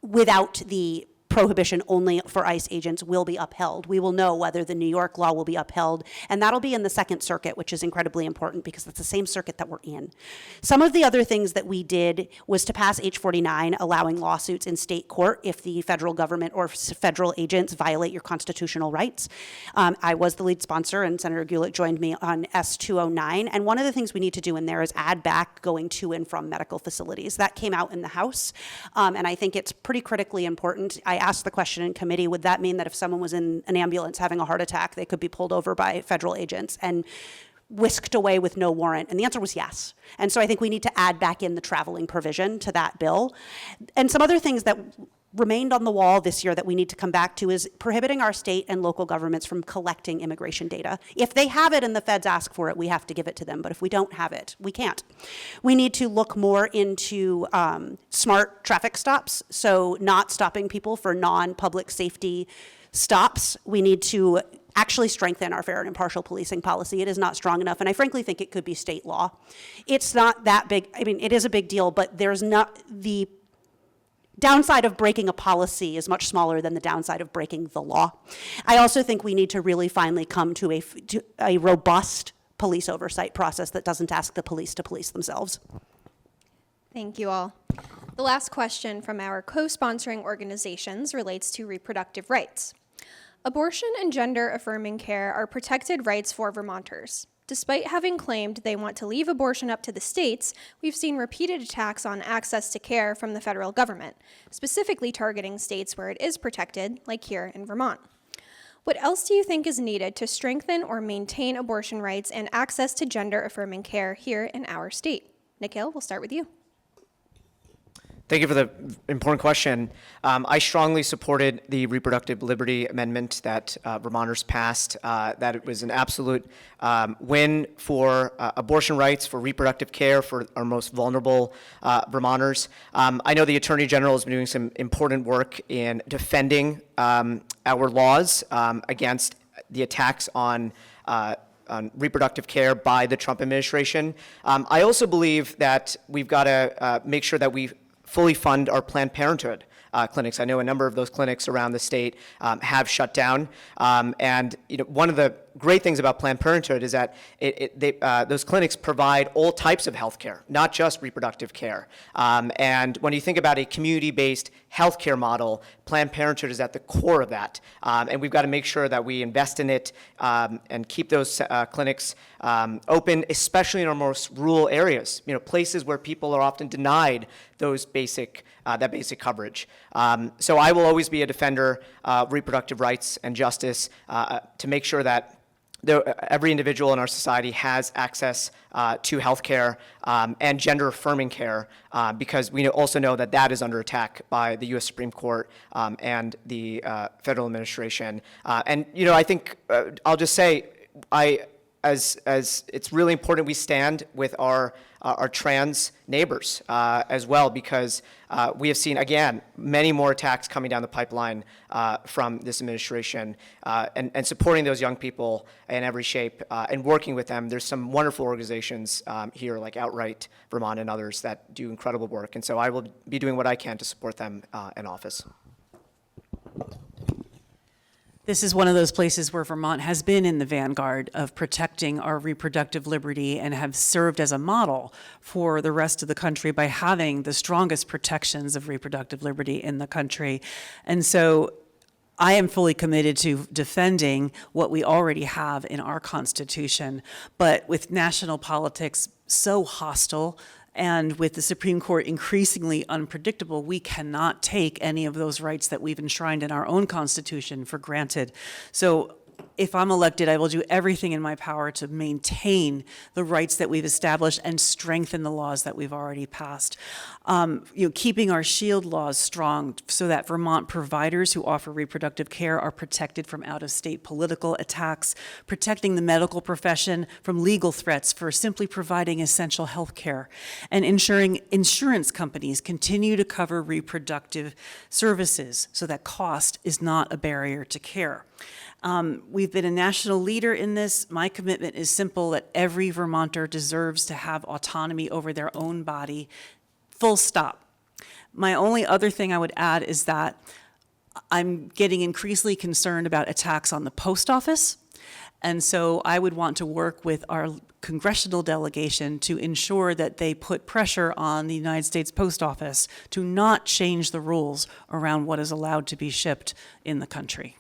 without the prohibition only for ICE agents, will be upheld. We will know whether the New York law will be upheld, and that'll be in the Second Circuit, which is incredibly important because that's the same circuit that we're in. Some of the other things that we did was to pass H-49, allowing lawsuits in state court if the federal government or federal agents violate your constitutional rights. I was the lead sponsor, and Senator Gulick joined me on S-209, and one of the things we need to do in there is add back going to and from medical facilities. That came out in the House, and I think it's pretty critically important. I asked the question in committee, would that mean that if someone was in an ambulance having a heart attack, they could be pulled over by federal agents and whisked away with no warrant? And the answer was yes. And so I think we need to add back in the traveling provision to that bill. And some other things that remained on the wall this year that we need to come back to is prohibiting our state and local governments from collecting immigration data. If they have it and the feds ask for it, we have to give it to them. But if we don't have it, we can't. We need to look more into smart traffic stops, so not stopping people for non-public safety stops. We need to actually strengthen our fair and impartial policing policy. It is not strong enough, and I frankly think it could be state law. It's not that big. I mean, it is a big deal, but there's not the downside of breaking a policy is much smaller than the downside of breaking the law. I also think we need to really finally come to a robust police oversight process that doesn't ask the police to police themselves. Thank you all. The last question from our co-sponsoring organizations relates to reproductive rights. Abortion and gender-affirming care are protected rights for Vermonters. Despite having claimed they want to leave abortion up to the states, we've seen repeated attacks on access to care from the federal government, specifically targeting states where it is protected, like here in Vermont. What else do you think is needed to strengthen or maintain abortion rights and access to gender-affirming care here in our state? Nikhil, we'll start with you. Thank you for the important question. I strongly supported the reproductive liberty amendment that Vermonters passed, that it was an absolute win for abortion rights, for reproductive care, for our most vulnerable Vermonters. I know the Attorney General has been doing some important work in defending our laws against the attacks on reproductive care by the Trump administration. I also believe that we've got to make sure that we fully fund our Planned Parenthood clinics. I know a number of those clinics around the state have shut down. And one of the great things about Planned Parenthood is that those clinics provide all types of health care, not just reproductive care. And when you think about a community-based healthcare model, Planned Parenthood is at the core of that. And we've got to make sure that we invest in it and keep those clinics open, especially in our most rural areas, places where people are often denied those that basic coverage. So I will always be a defender of reproductive rights and justice to make sure that every individual in our society has access to health care and gender-affirming care, because we also know that that is under attack by the U.S. Supreme Court and the federal administration. And I think I'll just say, as it's really important we stand with our trans neighbors as well, because we have seen, again, many more attacks coming down the pipeline from this administration, and supporting those young people in every shape and working with them. There's some wonderful organizations here like Outright Vermont and others that do incredible work, and so I will be doing what I can to support them in office. This is one of those places where Vermont has been in the vanguard of protecting our reproductive liberty and have served as a model for the rest of the country by having the strongest protections of reproductive liberty in the country. And so I am fully committed to defending what we already have in our Constitution, but with national politics so hostile and with the Supreme Court increasingly unpredictable, we cannot take any of those rights that we've enshrined in our own Constitution for granted. So if I'm elected, I will do everything in my power to maintain the rights that we've established and strengthen the laws that we've already passed. Keeping our SHIELD laws strong so that Vermont providers who offer reproductive care are protected from out-of-state political attacks, protecting the medical profession from legal threats for simply providing essential health care, and ensuring insurance companies continue to cover reproductive services so that cost is not a barrier to care. We've been a national leader in this. My commitment is simple, that every Vermonter deserves to have autonomy over their own body, full stop. My only other thing I would add is that I'm getting increasingly concerned about attacks on the post office. And so I would want to work with our congressional delegation to ensure that they put pressure on the United States Post Office to not change the rules around what is allowed to be shipped in the country.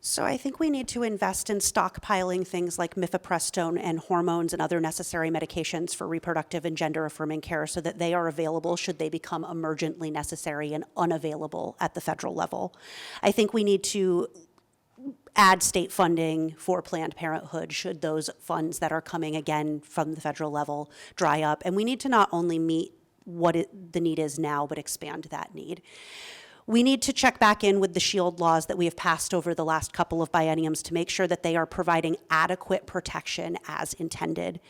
So I think we need to invest in stockpiling things like mifepristone and hormones and other necessary medications for reproductive and gender-affirming care so that they are available should they become emergently necessary and unavailable at the federal level. I think we need to add state funding for Planned Parenthood should those funds that are coming again from the federal level dry up. And we need to not only meet what the need is now, but expand that need. We need to check back in with the SHIELD laws that we have passed over the last couple of bienniums to make sure that they are providing adequate protection as intended.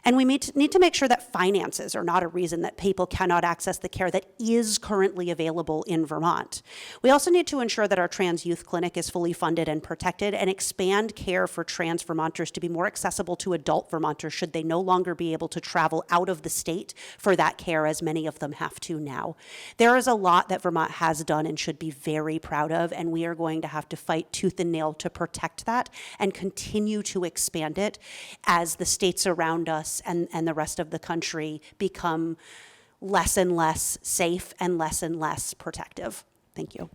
And we need to make sure that finances are not a reason that people cannot access the care that is currently available in Vermont. We also need to ensure that our trans youth clinic is fully funded and protected and expand care for trans Vermonters to be more accessible to adult Vermonters should they no longer be able to travel out of the state for that care, as many of them have to now. There is a lot that Vermont has done and should be very proud of, and we are going to have to fight tooth and nail to protect that and continue to expand it as the states around us and the rest of the country become less and less safe and less protective. Thank you.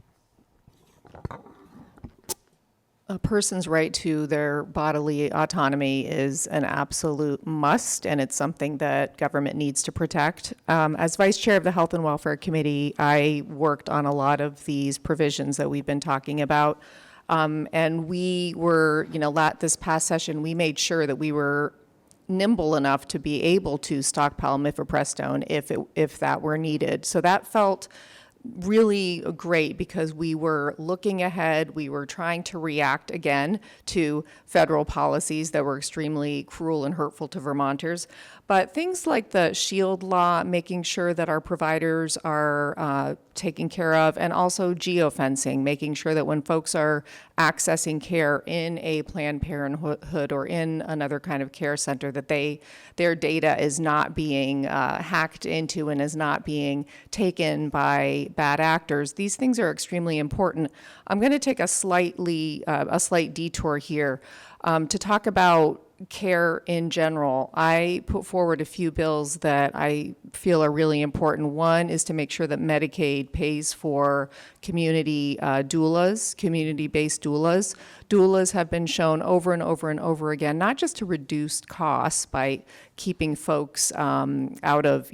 A person's right to their bodily autonomy is an absolute must, and it's something that government needs to protect. As vice chair of the Health and Welfare Committee, I worked on a lot of these provisions that we've been talking about. And we were, this past session, we made sure that we were nimble enough to be able to stockpile mifepristone if that were needed. So that felt really great because we were looking ahead. We were trying to react again to federal policies that were extremely cruel and hurtful to Vermonters. But things like the SHIELD law, making sure that our providers are taken care of, and also geofencing, making sure that when folks are accessing care in a Planned Parenthood or in another kind of care center, that their data is not being hacked into and is not being taken by bad actors. These things are extremely important. I'm going to take a slight detour here to talk about care in general. I put forward a few bills that I feel are really important. One is to make sure that Medicaid pays for community doulas, community-based doulas. Doulas have been shown over and over and over again, not just to reduce costs by keeping folks out of,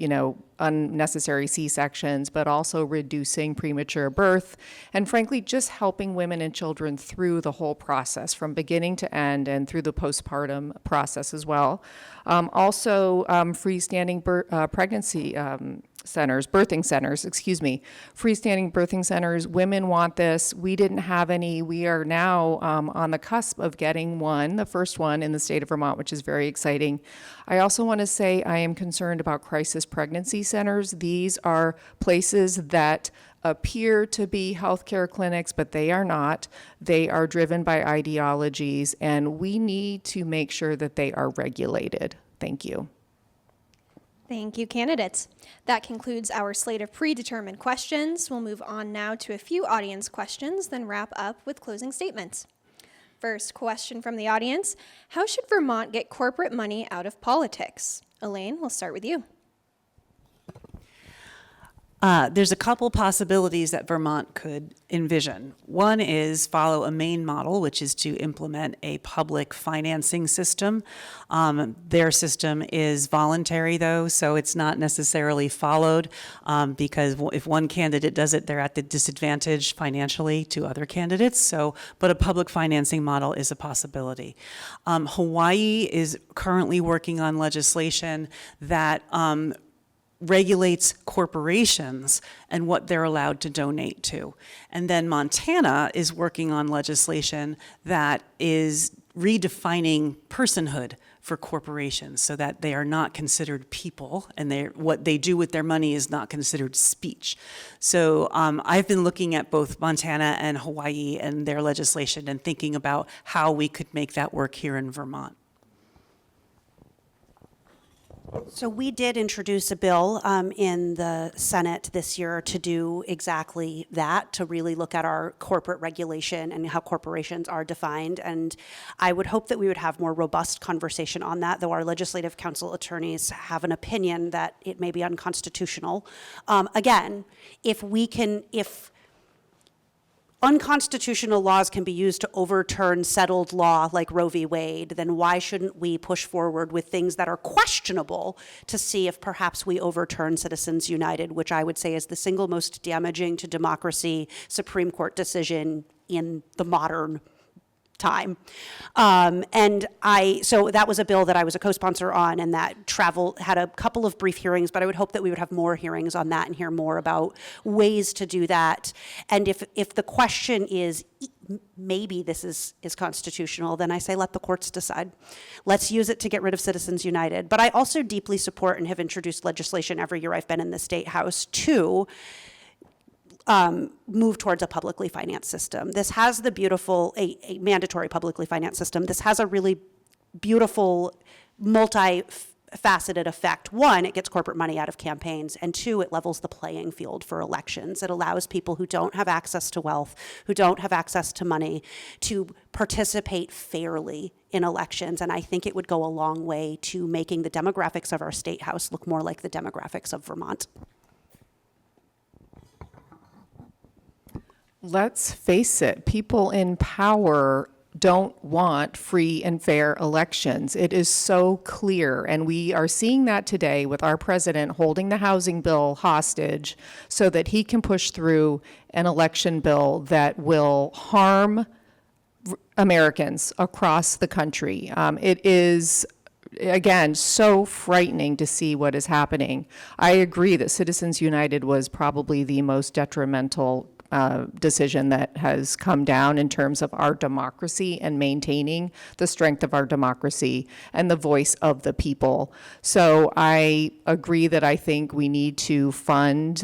unnecessary C-sections, but also reducing premature birth, and frankly, just helping women and children through the whole process from beginning to end and through the postpartum process as well. Also, freestanding pregnancy birthing centers, freestanding birthing centers. Women want this. We didn't have any. We are now on the cusp of getting one, the first one in the state of Vermont, which is very exciting. I also want to say I am concerned about crisis pregnancy centers. These are places that appear to be healthcare clinics, but they are not. They are driven by ideologies, and we need to make sure that they are regulated. Thank you. Thank you, candidates. That concludes our slate of predetermined questions. We'll move on now to a few audience questions, then wrap up with closing statements. First question from the audience: how should Vermont get corporate money out of politics? Elaine, we'll start with you. There's a couple possibilities that Vermont could envision. One is follow a Maine model, which is to implement a public financing system. Their system is voluntary, though, so it's not necessarily followed because if one candidate does it, they're at the disadvantage financially to other candidates. So, but a public financing model is a possibility. Hawaii is currently working on legislation that regulates corporations and what they're allowed to donate to. And then Montana is working on legislation that is redefining personhood for corporations so that they are not considered people and what they do with their money is not considered speech. So I've been looking at both Montana and Hawaii and their legislation and thinking about how we could make that work here in Vermont. So we did introduce a bill in the Senate this year to do exactly that, to really look at our corporate regulation and how corporations are defined. And I would hope that we would have more robust conversation on that, though our legislative council attorneys have an opinion that it may be unconstitutional. Again, if unconstitutional laws can be used to overturn settled law like Roe v. Wade, then why shouldn't we push forward with things that are questionable to see if perhaps we overturn Citizens United, which I would say is the single most damaging to democracy Supreme Court decision in the modern time. So that was a bill that I was a co-sponsor on, and that had a couple of brief hearings, but I would hope that we would have more hearings on that and hear more about ways to do that. And if the question is maybe this is constitutional, then I say let the courts decide. Let's use it to get rid of Citizens United. But I also deeply support and have introduced legislation every year I've been in the State House to move towards a publicly financed system. This has the beautiful, a mandatory publicly financed system. This has a really beautiful, multi-faceted effect. One, it gets corporate money out of campaigns, and two, it levels the playing field for elections. It allows people who don't have access to wealth, who don't have access to money, to participate fairly in elections, and I think it would go a long way to making the demographics of our State House look more like the demographics of Vermont. Let's face it, people in power don't want free and fair elections. It is so clear, and we are seeing that today with our president holding the housing bill hostage so that he can push through an election bill that will harm Americans across the country. It is, again, so frightening to see what is happening. I agree that Citizens United was probably the most detrimental decision that has come down in terms of our democracy and maintaining the strength of our democracy and the voice of the people. So I agree that I think we need to fund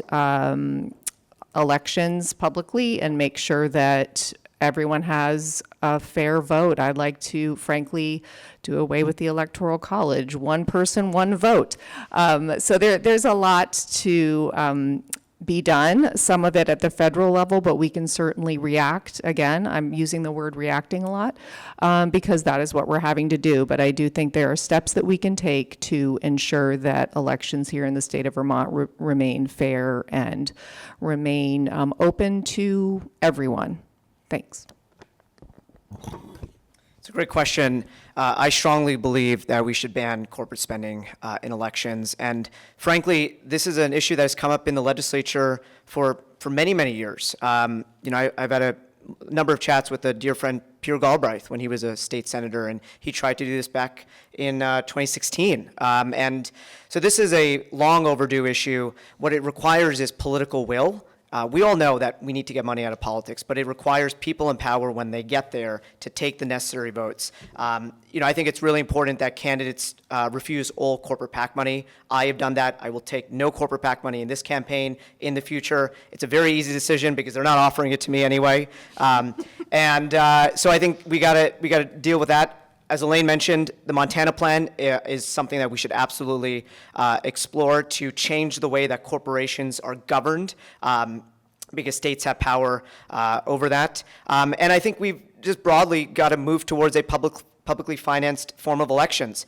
elections publicly and make sure that everyone has a fair vote. I'd like to, frankly, do away with the Electoral College. One person, one vote. So there's a lot to be done, some of it at the federal level, but we can certainly react. Again, I'm using the word reacting a lot because that is what we're having to do. But I do think there are steps that we can take to ensure that elections here in the state of Vermont remain fair and remain open to everyone. Thanks. It's a great question. I strongly believe that we should ban corporate spending in elections. And frankly, this is an issue that has come up in the legislature for many, many years. I've had a number of chats with a dear friend, Pierre Galbraith, when he was a state senator, and he tried to do this back in 2016. And so this is a long overdue issue. What it requires is political will. We all know that we need to get money out of politics, but it requires people in power when they get there to take the necessary votes. I think it's really important that candidates refuse all corporate PAC money. I have done that. I will take no corporate PAC money in this campaign in the future. It's a very easy decision because they're not offering it to me anyway. So I think we gotta deal with that. As Elaine mentioned, the Montana plan is something that we should absolutely explore to change the way that corporations are governed, because states have power over that. And I think we've just broadly got to move towards a publicly financed form of elections.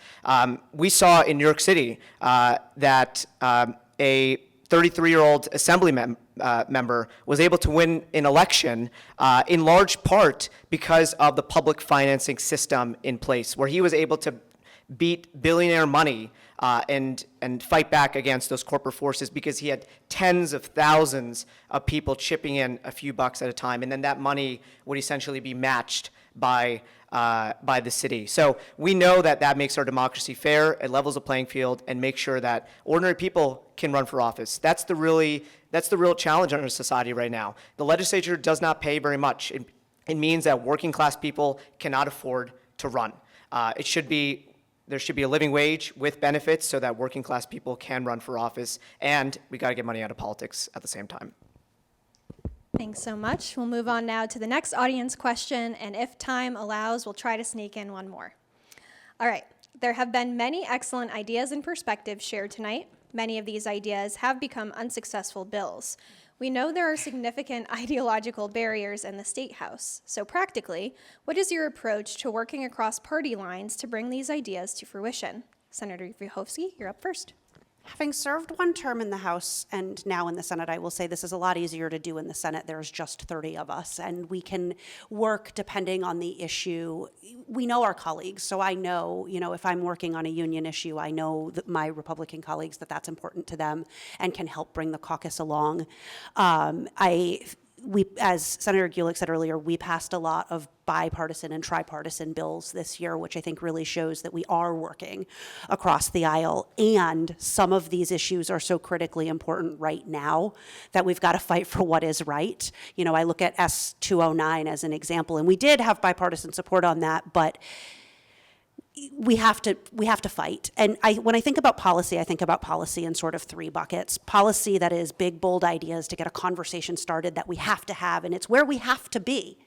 We saw in New York City that a 33-year-old assembly member was able to win an election in large part because of the public financing system in place, where he was able to beat billionaire money and fight back against those corporate forces because he had tens of thousands of people chipping in a few bucks at a time, and then that money would essentially be matched by the city. So we know that makes our democracy fair, it levels the playing field, and makes sure that ordinary people can run for office. That's the real challenge in our society right now. The legislature does not pay very much. It means that working class people cannot afford to run. There should be a living wage with benefits so that working class people can run for office, and we got to get money out of politics at the same time. Thanks so much. We'll move on now to the next audience question, and if time allows, we'll try to sneak in one more. All right. There have been many excellent ideas and perspectives shared tonight. Many of these ideas have become unsuccessful bills. We know there are significant ideological barriers in the State House. So practically, what is your approach to working across party lines to bring these ideas to fruition? Senator Verhofsky, you're up first. Having served one term in the House and now in the Senate, I will say this is a lot easier to do in the Senate. There's just 30 of us, and we can work depending on the issue. We know our colleagues, so I know, if I'm working on a union issue, I know that my Republican colleagues, that's important to them and can help bring the caucus along. As Senator Gulick said earlier, we passed a lot of bipartisan and tripartisan bills this year, which I think really shows that we are working across the aisle. And some of these issues are so critically important right now that we've got to fight for what is right. I look at S-209 as an example, and we did have bipartisan support on that, but we have to fight. And when I think about policy, I think about policy in sort of three buckets. Policy that is big, bold ideas to get a conversation started that we have to have, and it's where we have to be.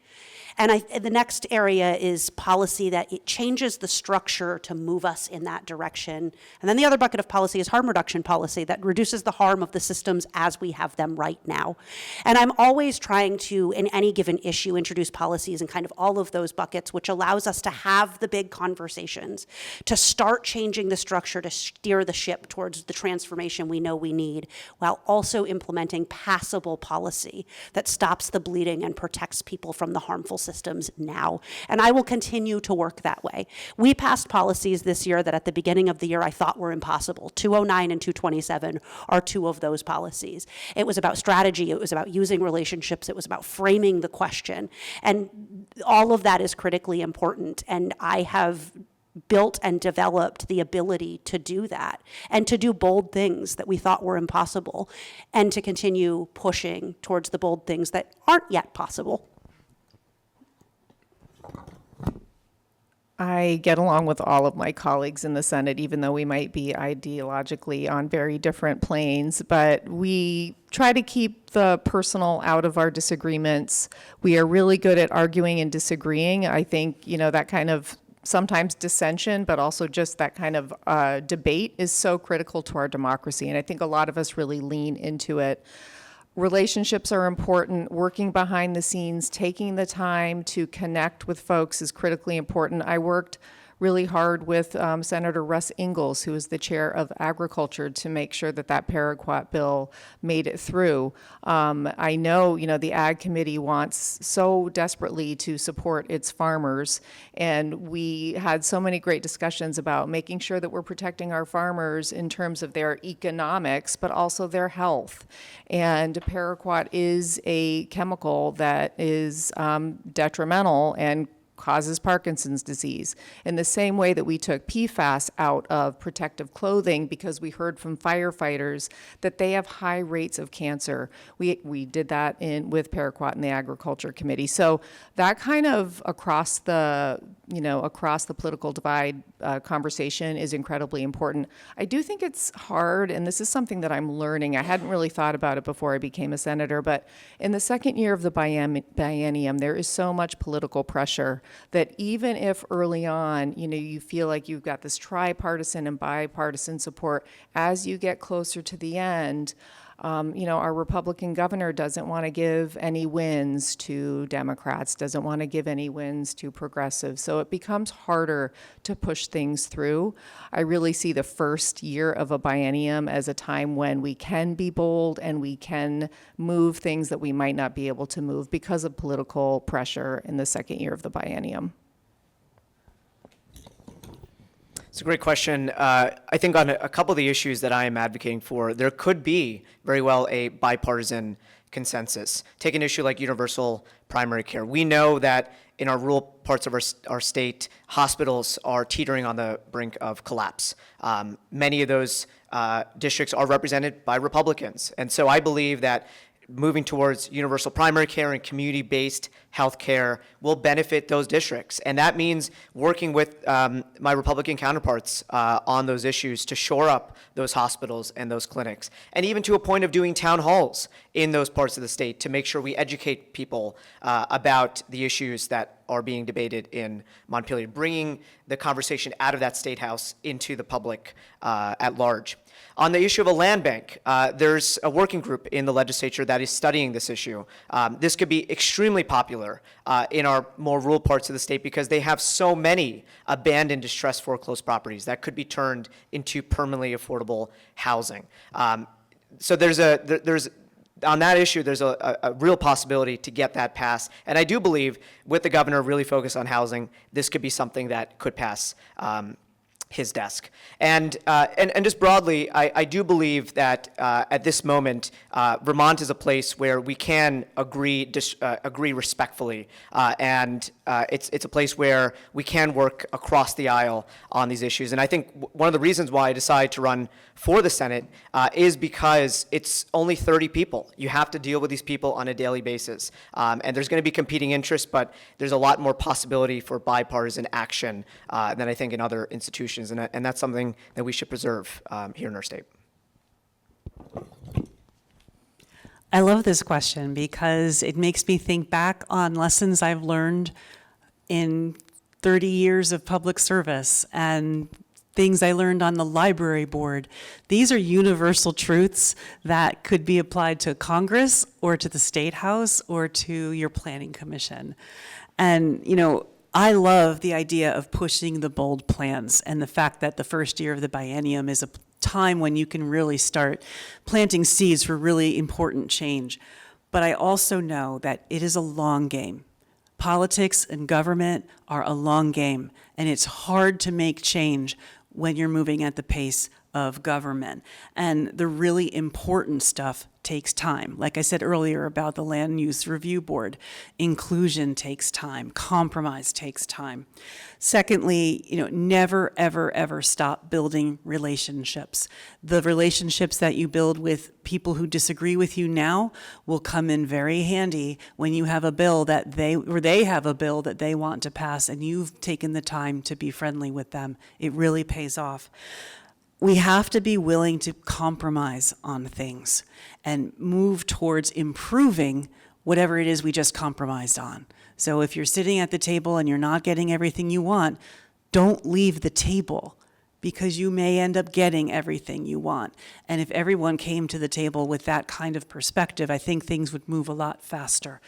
And the next area is policy that it changes the structure to move us in that direction. And then the other bucket of policy is harm reduction policy that reduces the harm of the systems as we have them right now. And I'm always trying to, in any given issue, introduce policies in kind of all of those buckets, which allows us to have the big conversations, to start changing the structure to steer the ship towards the transformation we know we need, while also implementing passable policy that stops the bleeding and protects people from the harmful systems now. And I will continue to work that way. We passed policies this year that at the beginning of the year I thought were impossible. 209 and 227 are two of those policies. It was about strategy, it was about using relationships, it was about framing the question. And all of that is critically important. And I have built and developed the ability to do that and to do bold things that we thought were impossible and to continue pushing towards the bold things that aren't yet possible. I get along with all of my colleagues in the Senate, even though we might be ideologically on very different planes, but we try to keep the personal out of our disagreements. We are really good at arguing and disagreeing. I think, that kind of sometimes dissension, but also just that kind of debate is so critical to our democracy, and I think a lot of us really lean into it. Relationships are important. Working behind the scenes, taking the time to connect with folks is critically important. I worked really hard with Senator Russ Ingalls, who is the chair of Agriculture, to make sure that that paraquat bill made it through. I know, the Ag Committee wants so desperately to support its farmers, and we had so many great discussions about making sure that we're protecting our farmers in terms of their economics, but also their health. And paraquat is a chemical that is detrimental and causes Parkinson's disease. In the same way that we took PFAS out of protective clothing because we heard from firefighters that they have high rates of cancer, we did that with paraquat in the Agriculture Committee. So that kind of across the political divide conversation is incredibly important. I do think it's hard, and this is something that I'm learning. I hadn't really thought about it before I became a senator, but in the second year of the biennium, there is so much political pressure that even if early on, you feel like you've got this tripartisan and bipartisan support, as you get closer to the end, our Republican governor doesn't want to give any wins to Democrats, doesn't want to give any wins to progressives. So it becomes harder to push things through. I really see the first year of a biennium as a time when we can be bold and we can move things that we might not be able to move because of political pressure in the second year of the biennium. It's a great question. I think on a couple of the issues that I am advocating for, there could be very well a bipartisan consensus. Take an issue like universal primary care. We know that in our rural parts of our state, hospitals are teetering on the brink of collapse. Many of those districts are represented by Republicans. And so I believe that moving towards universal primary care and community-based health care will benefit those districts. And that means working with my Republican counterparts on those issues to shore up those hospitals and those clinics, and even to a point of doing town halls in those parts of the state to make sure we educate people about the issues that are being debated in Montpelier, bringing the conversation out of that state house into the public at large. On the issue of a land bank, there's a working group in the legislature that is studying this issue. This could be extremely popular in our more rural parts of the state because they have so many abandoned, distressed, foreclosed properties that could be turned into permanently affordable housing. So there's on that issue, there's a real possibility to get that passed. And I do believe with the governor really focused on housing, this could be something that could pass his desk. And just broadly, I do believe that at this moment, Vermont is a place where we can agree respectfully, and it's a place where we can work across the aisle on these issues. And I think one of the reasons why I decided to run for the Senate is because it's only 30 people. You have to deal with these people on a daily basis. And there's going to be competing interests, but there's a lot more possibility for bipartisan action than I think in other institutions. And that's something that we should preserve here in our state. I love this question because it makes me think back on lessons I've learned in 30 years of public service and things I learned on the library board. These are universal truths that could be applied to Congress or to the State House or to your planning commission. And, I love the idea of pushing the bold plans and the fact that the first year of the biennium is a time when you can really start planting seeds for really important change. But I also know that it is a long game. Politics and government are a long game, and it's hard to make change when you're moving at the pace of government. And the really important stuff takes time. Like I said earlier about the Land Use Review Board, inclusion takes time, compromise takes time. Secondly, never, ever, ever stop building relationships. The relationships that you build with people who disagree with you now will come in very handy when you have a bill that they have a bill that they want to pass and you've taken the time to be friendly with them. It really pays off. We have to be willing to compromise on things and move towards improving whatever it is we just compromised on. So if you're sitting at the table and you're not getting everything you want, don't leave the table because you may end up getting everything you want. And if everyone came to the table with that kind of perspective, I think things would move a lot faster.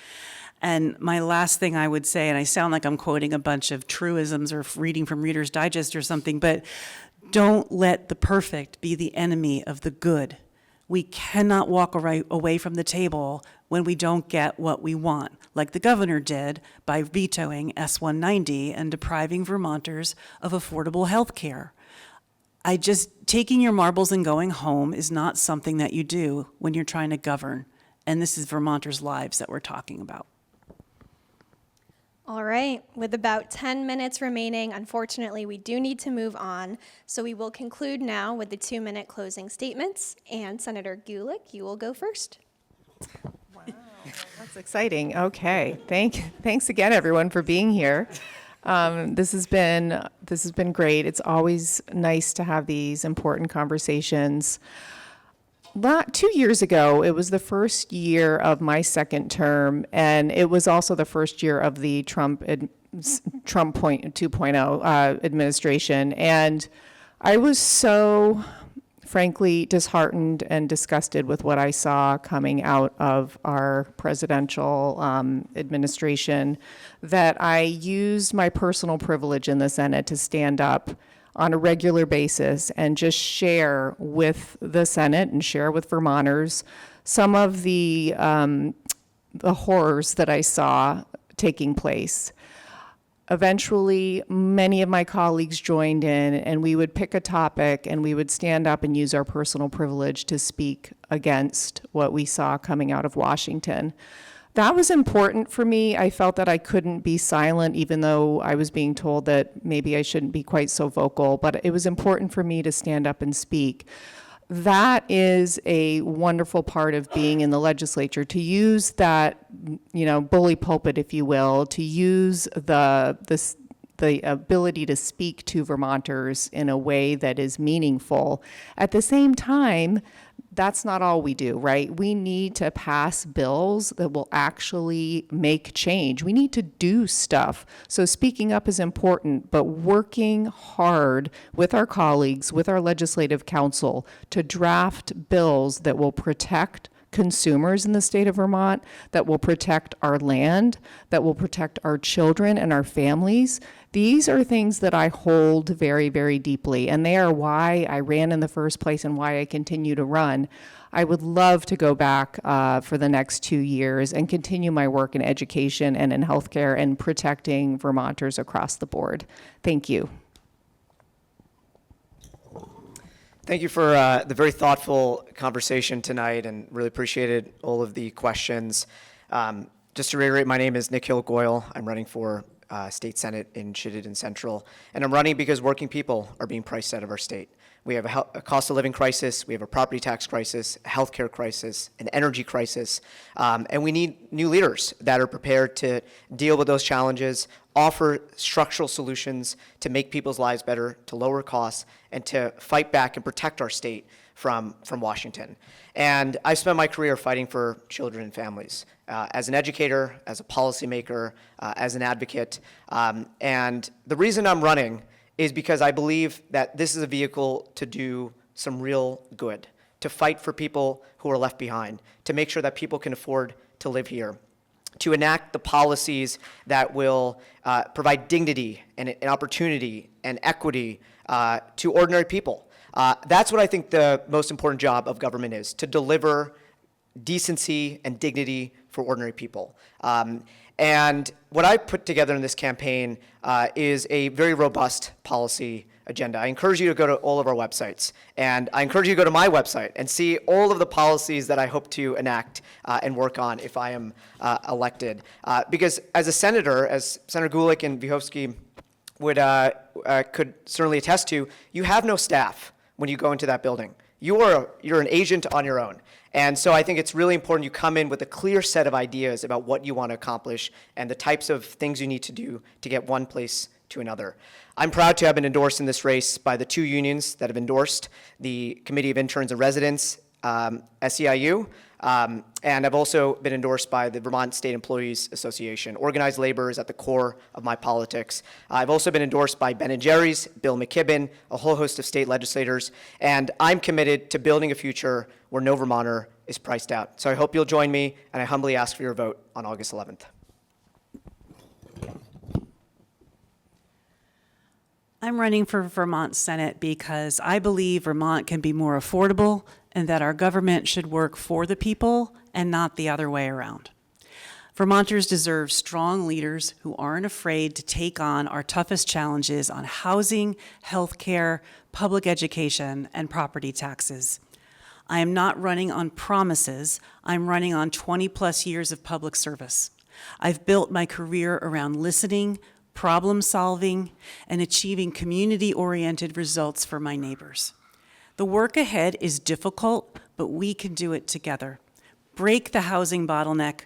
And my last thing I would say, and I sound like I'm quoting a bunch of truisms or reading from Reader's Digest or something, but don't let the perfect be the enemy of the good. We cannot walk away from the table when we don't get what we want, like the governor did by vetoing S-190 and depriving Vermonters of affordable health care. Taking your marbles and going home is not something that you do when you're trying to govern. And this is Vermonters' lives that we're talking about. All right, with about 10 minutes remaining, unfortunately, we do need to move on. So we will conclude now with the 2-minute closing statements. And Senator Gulick, you will go first. Wow, that's exciting. Okay, thanks again, everyone, for being here. This has been great. It's always nice to have these important conversations. 2 years ago, it was the first year of my second term, and it was also the first year of the Trump 2.0 administration. And I was so, frankly, disheartened and disgusted with what I saw coming out of our presidential administration that I used my personal privilege in the Senate to stand up on a regular basis and just share with the Senate and share with Vermonters some of the horrors that I saw taking place. Eventually, many of my colleagues joined in, and we would pick a topic and we would stand up and use our personal privilege to speak against what we saw coming out of Washington. That was important for me. I felt that I couldn't be silent, even though I was being told that maybe I shouldn't be quite so vocal, but it was important for me to stand up and speak. That is a wonderful part of being in the legislature, to use that, bully pulpit, if you will, to use the ability to speak to Vermonters in a way that is meaningful. At the same time, that's not all we do, right? We need to pass bills that will actually make change. We need to do stuff. So speaking up is important, but working hard with our colleagues, with our legislative council, to draft bills that will protect consumers in the state of Vermont, that will protect our land, that will protect our children and our families. These are things that I hold very, very deeply, and they are why I ran in the first place and why I continue to run. I would love to go back for the next 2 years and continue my work in education and in healthcare and protecting Vermonters across the board. Thank you. Thank you for the very thoughtful conversation tonight, and really appreciated all of the questions. Just to reiterate, my name is Nick Hill-Goyle. I'm running for State Senate in Chittenden-Central, and I'm running because working people are being priced out of our state. We have a cost of living crisis, we have a property tax crisis, a healthcare crisis, an energy crisis, and we need new leaders that are prepared to deal with those challenges, offer structural solutions to make people's lives better, to lower costs, and to fight back and protect our state from Washington. And I've spent my career fighting for children and families, as an educator, as a policymaker, as an advocate. And the reason I'm running is because I believe that this is a vehicle to do some real good, to fight for people who are left behind, to make sure that people can afford to live here, to enact the policies that will provide dignity and opportunity and equity to ordinary people. That's what I think the most important job of government is, to deliver decency and dignity for ordinary people. And what I put together in this campaign is a very robust policy agenda. I encourage you to go to all of our websites, and I encourage you to go to my website and see all of the policies that I hope to enact and work on if I am elected. Because as a senator, as Senator Gulick and Winooski could certainly attest to, you have no staff when you go into that building. You're an agent on your own. And so I think it's really important you come in with a clear set of ideas about what you want to accomplish and the types of things you need to do to get one place to another. I'm proud to have been endorsed in this race by the 2 unions that have endorsed, the Committee of Interns and Residents, SEIU, and I've also been endorsed by the Vermont State Employees Association. Organized labor is at the core of my politics. I've also been endorsed by Ben & Jerry's, Bill McKibben, a whole host of state legislators, and I'm committed to building a future where no Vermonter is priced out. So I hope you'll join me, and I humbly ask for your vote on August 11th. I'm running for Vermont Senate because I believe Vermont can be more affordable and that our government should work for the people and not the other way around. Vermonters deserve strong leaders who aren't afraid to take on our toughest challenges on housing, healthcare, public education, and property taxes. I am not running on promises. I'm running on 20-plus years of public service. I've built my career around listening, problem solving, and achieving community-oriented results for my neighbors. The work ahead is difficult, but we can do it together. Break the housing bottleneck,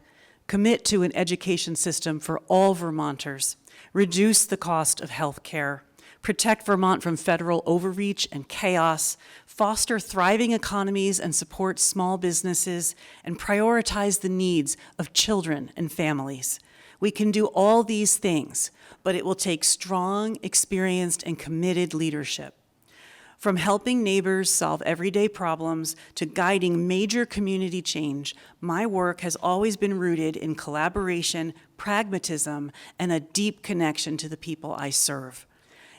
commit to an education system for all Vermonters, reduce the cost of health care, protect Vermont from federal overreach and chaos, foster thriving economies and support small businesses, and prioritize the needs of children and families. We can do all these things, but it will take strong, experienced, and committed leadership. From helping neighbors solve everyday problems to guiding major community change, my work has always been rooted in collaboration, pragmatism, and a deep connection to the people I serve.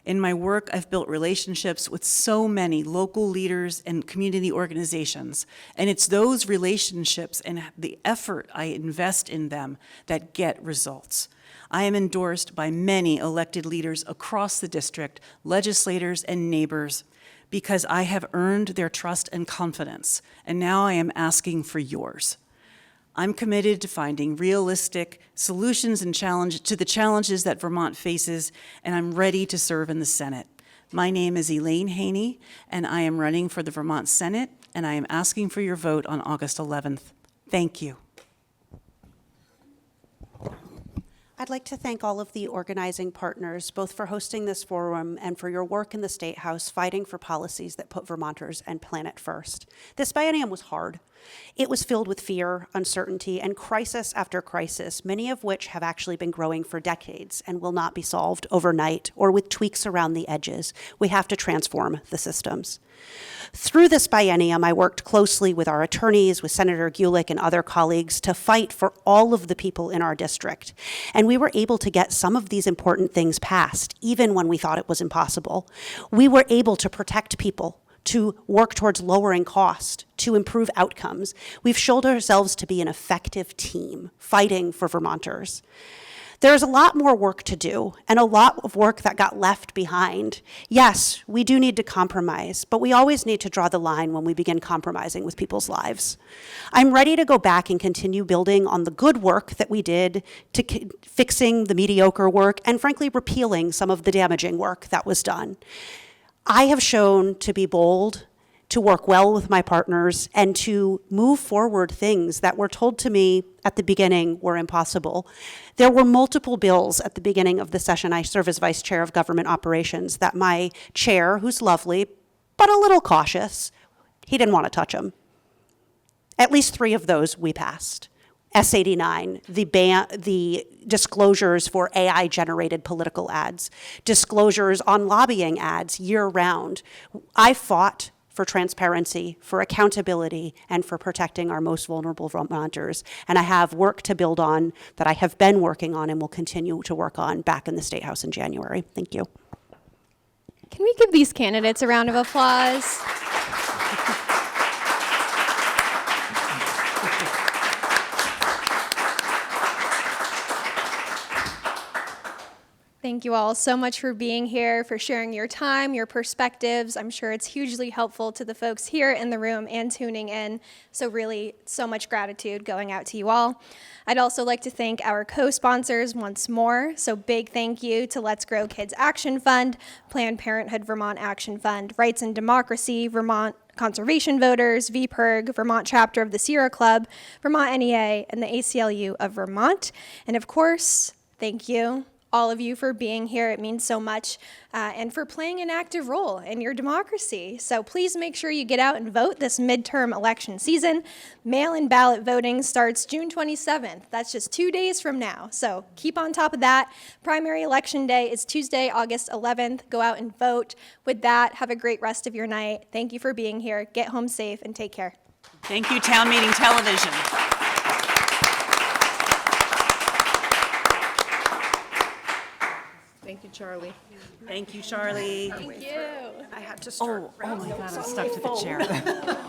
In my work, I've built relationships with so many local leaders and community organizations, and it's those relationships and the effort I invest in them that get results. I am endorsed by many elected leaders across the district, legislators, and neighbors, because I have earned their trust and confidence, and now I am asking for yours. I'm committed to finding realistic solutions and to the challenges that Vermont faces, and I'm ready to serve in the Senate. My name is Elaine Haney, and I am running for the Vermont Senate, and I am asking for your vote on August 11th. Thank you. I'd like to thank all of the organizing partners, both for hosting this forum and for your work in the State House fighting for policies that put Vermonters and planet first. This biennium was hard. It was filled with fear, uncertainty, and crisis after crisis, many of which have actually been growing for decades and will not be solved overnight or with tweaks around the edges. We have to transform the systems. Through this biennium, I worked closely with our attorneys, with Senator Gulick and other colleagues to fight for all of the people in our district. And we were able to get some of these important things passed, even when we thought it was impossible. We were able to protect people, to work towards lowering cost, to improve outcomes. We've shown ourselves to be an effective team fighting for Vermonters. There's a lot more work to do and a lot of work that got left behind. Yes, we do need to compromise, but we always need to draw the line when we begin compromising with people's lives. I'm ready to go back and continue building on the good work that we did to fixing the mediocre work and frankly repealing some of the damaging work that was done. I have shown to be bold, to work well with my partners, and to move forward things that were told to me at the beginning were impossible. There were multiple bills at the beginning of the session. I serve as Vice Chair of Government Operations that my chair, who's lovely, but a little cautious, he didn't want to touch them. At least 3 of those we passed. S89, the disclosures for AI-generated political ads, disclosures on lobbying ads year-round. I fought for transparency, for accountability, and for protecting our most vulnerable Vermonters. And I have work to build on that I have been working on and will continue to work on back in the State House in January. Thank you. Can we give these candidates a round of applause? Thank you all so much for being here, for sharing your time, your perspectives. I'm sure it's hugely helpful to the folks here in the room and tuning in. So really, so much gratitude going out to you all. I'd also like to thank our co-sponsors once more. So big thank you to Let's Grow Kids Action Fund, Planned Parenthood Vermont Action Fund, Rights and Democracy, Vermont Conservation Voters, VPIRG, Vermont Chapter of the Sierra Club, Vermont NEA, and the ACLU of Vermont. And of course, thank you, all of you, for being here. It means so much, and for playing an active role in your democracy. So please make sure you get out and vote this midterm election season. Mail-in ballot voting starts June 27th. That's just 2 days from now. So keep on top of that. Primary election day is Tuesday, August 11th. Go out and vote. With that, have a great rest of your night. Thank you for being here. Get home safe and take care. Thank you, Town Meeting Television. Thank you, Charlie. Thank you, Charlie. Thank you. I had to start. Oh my God, I'm stuck to the chair.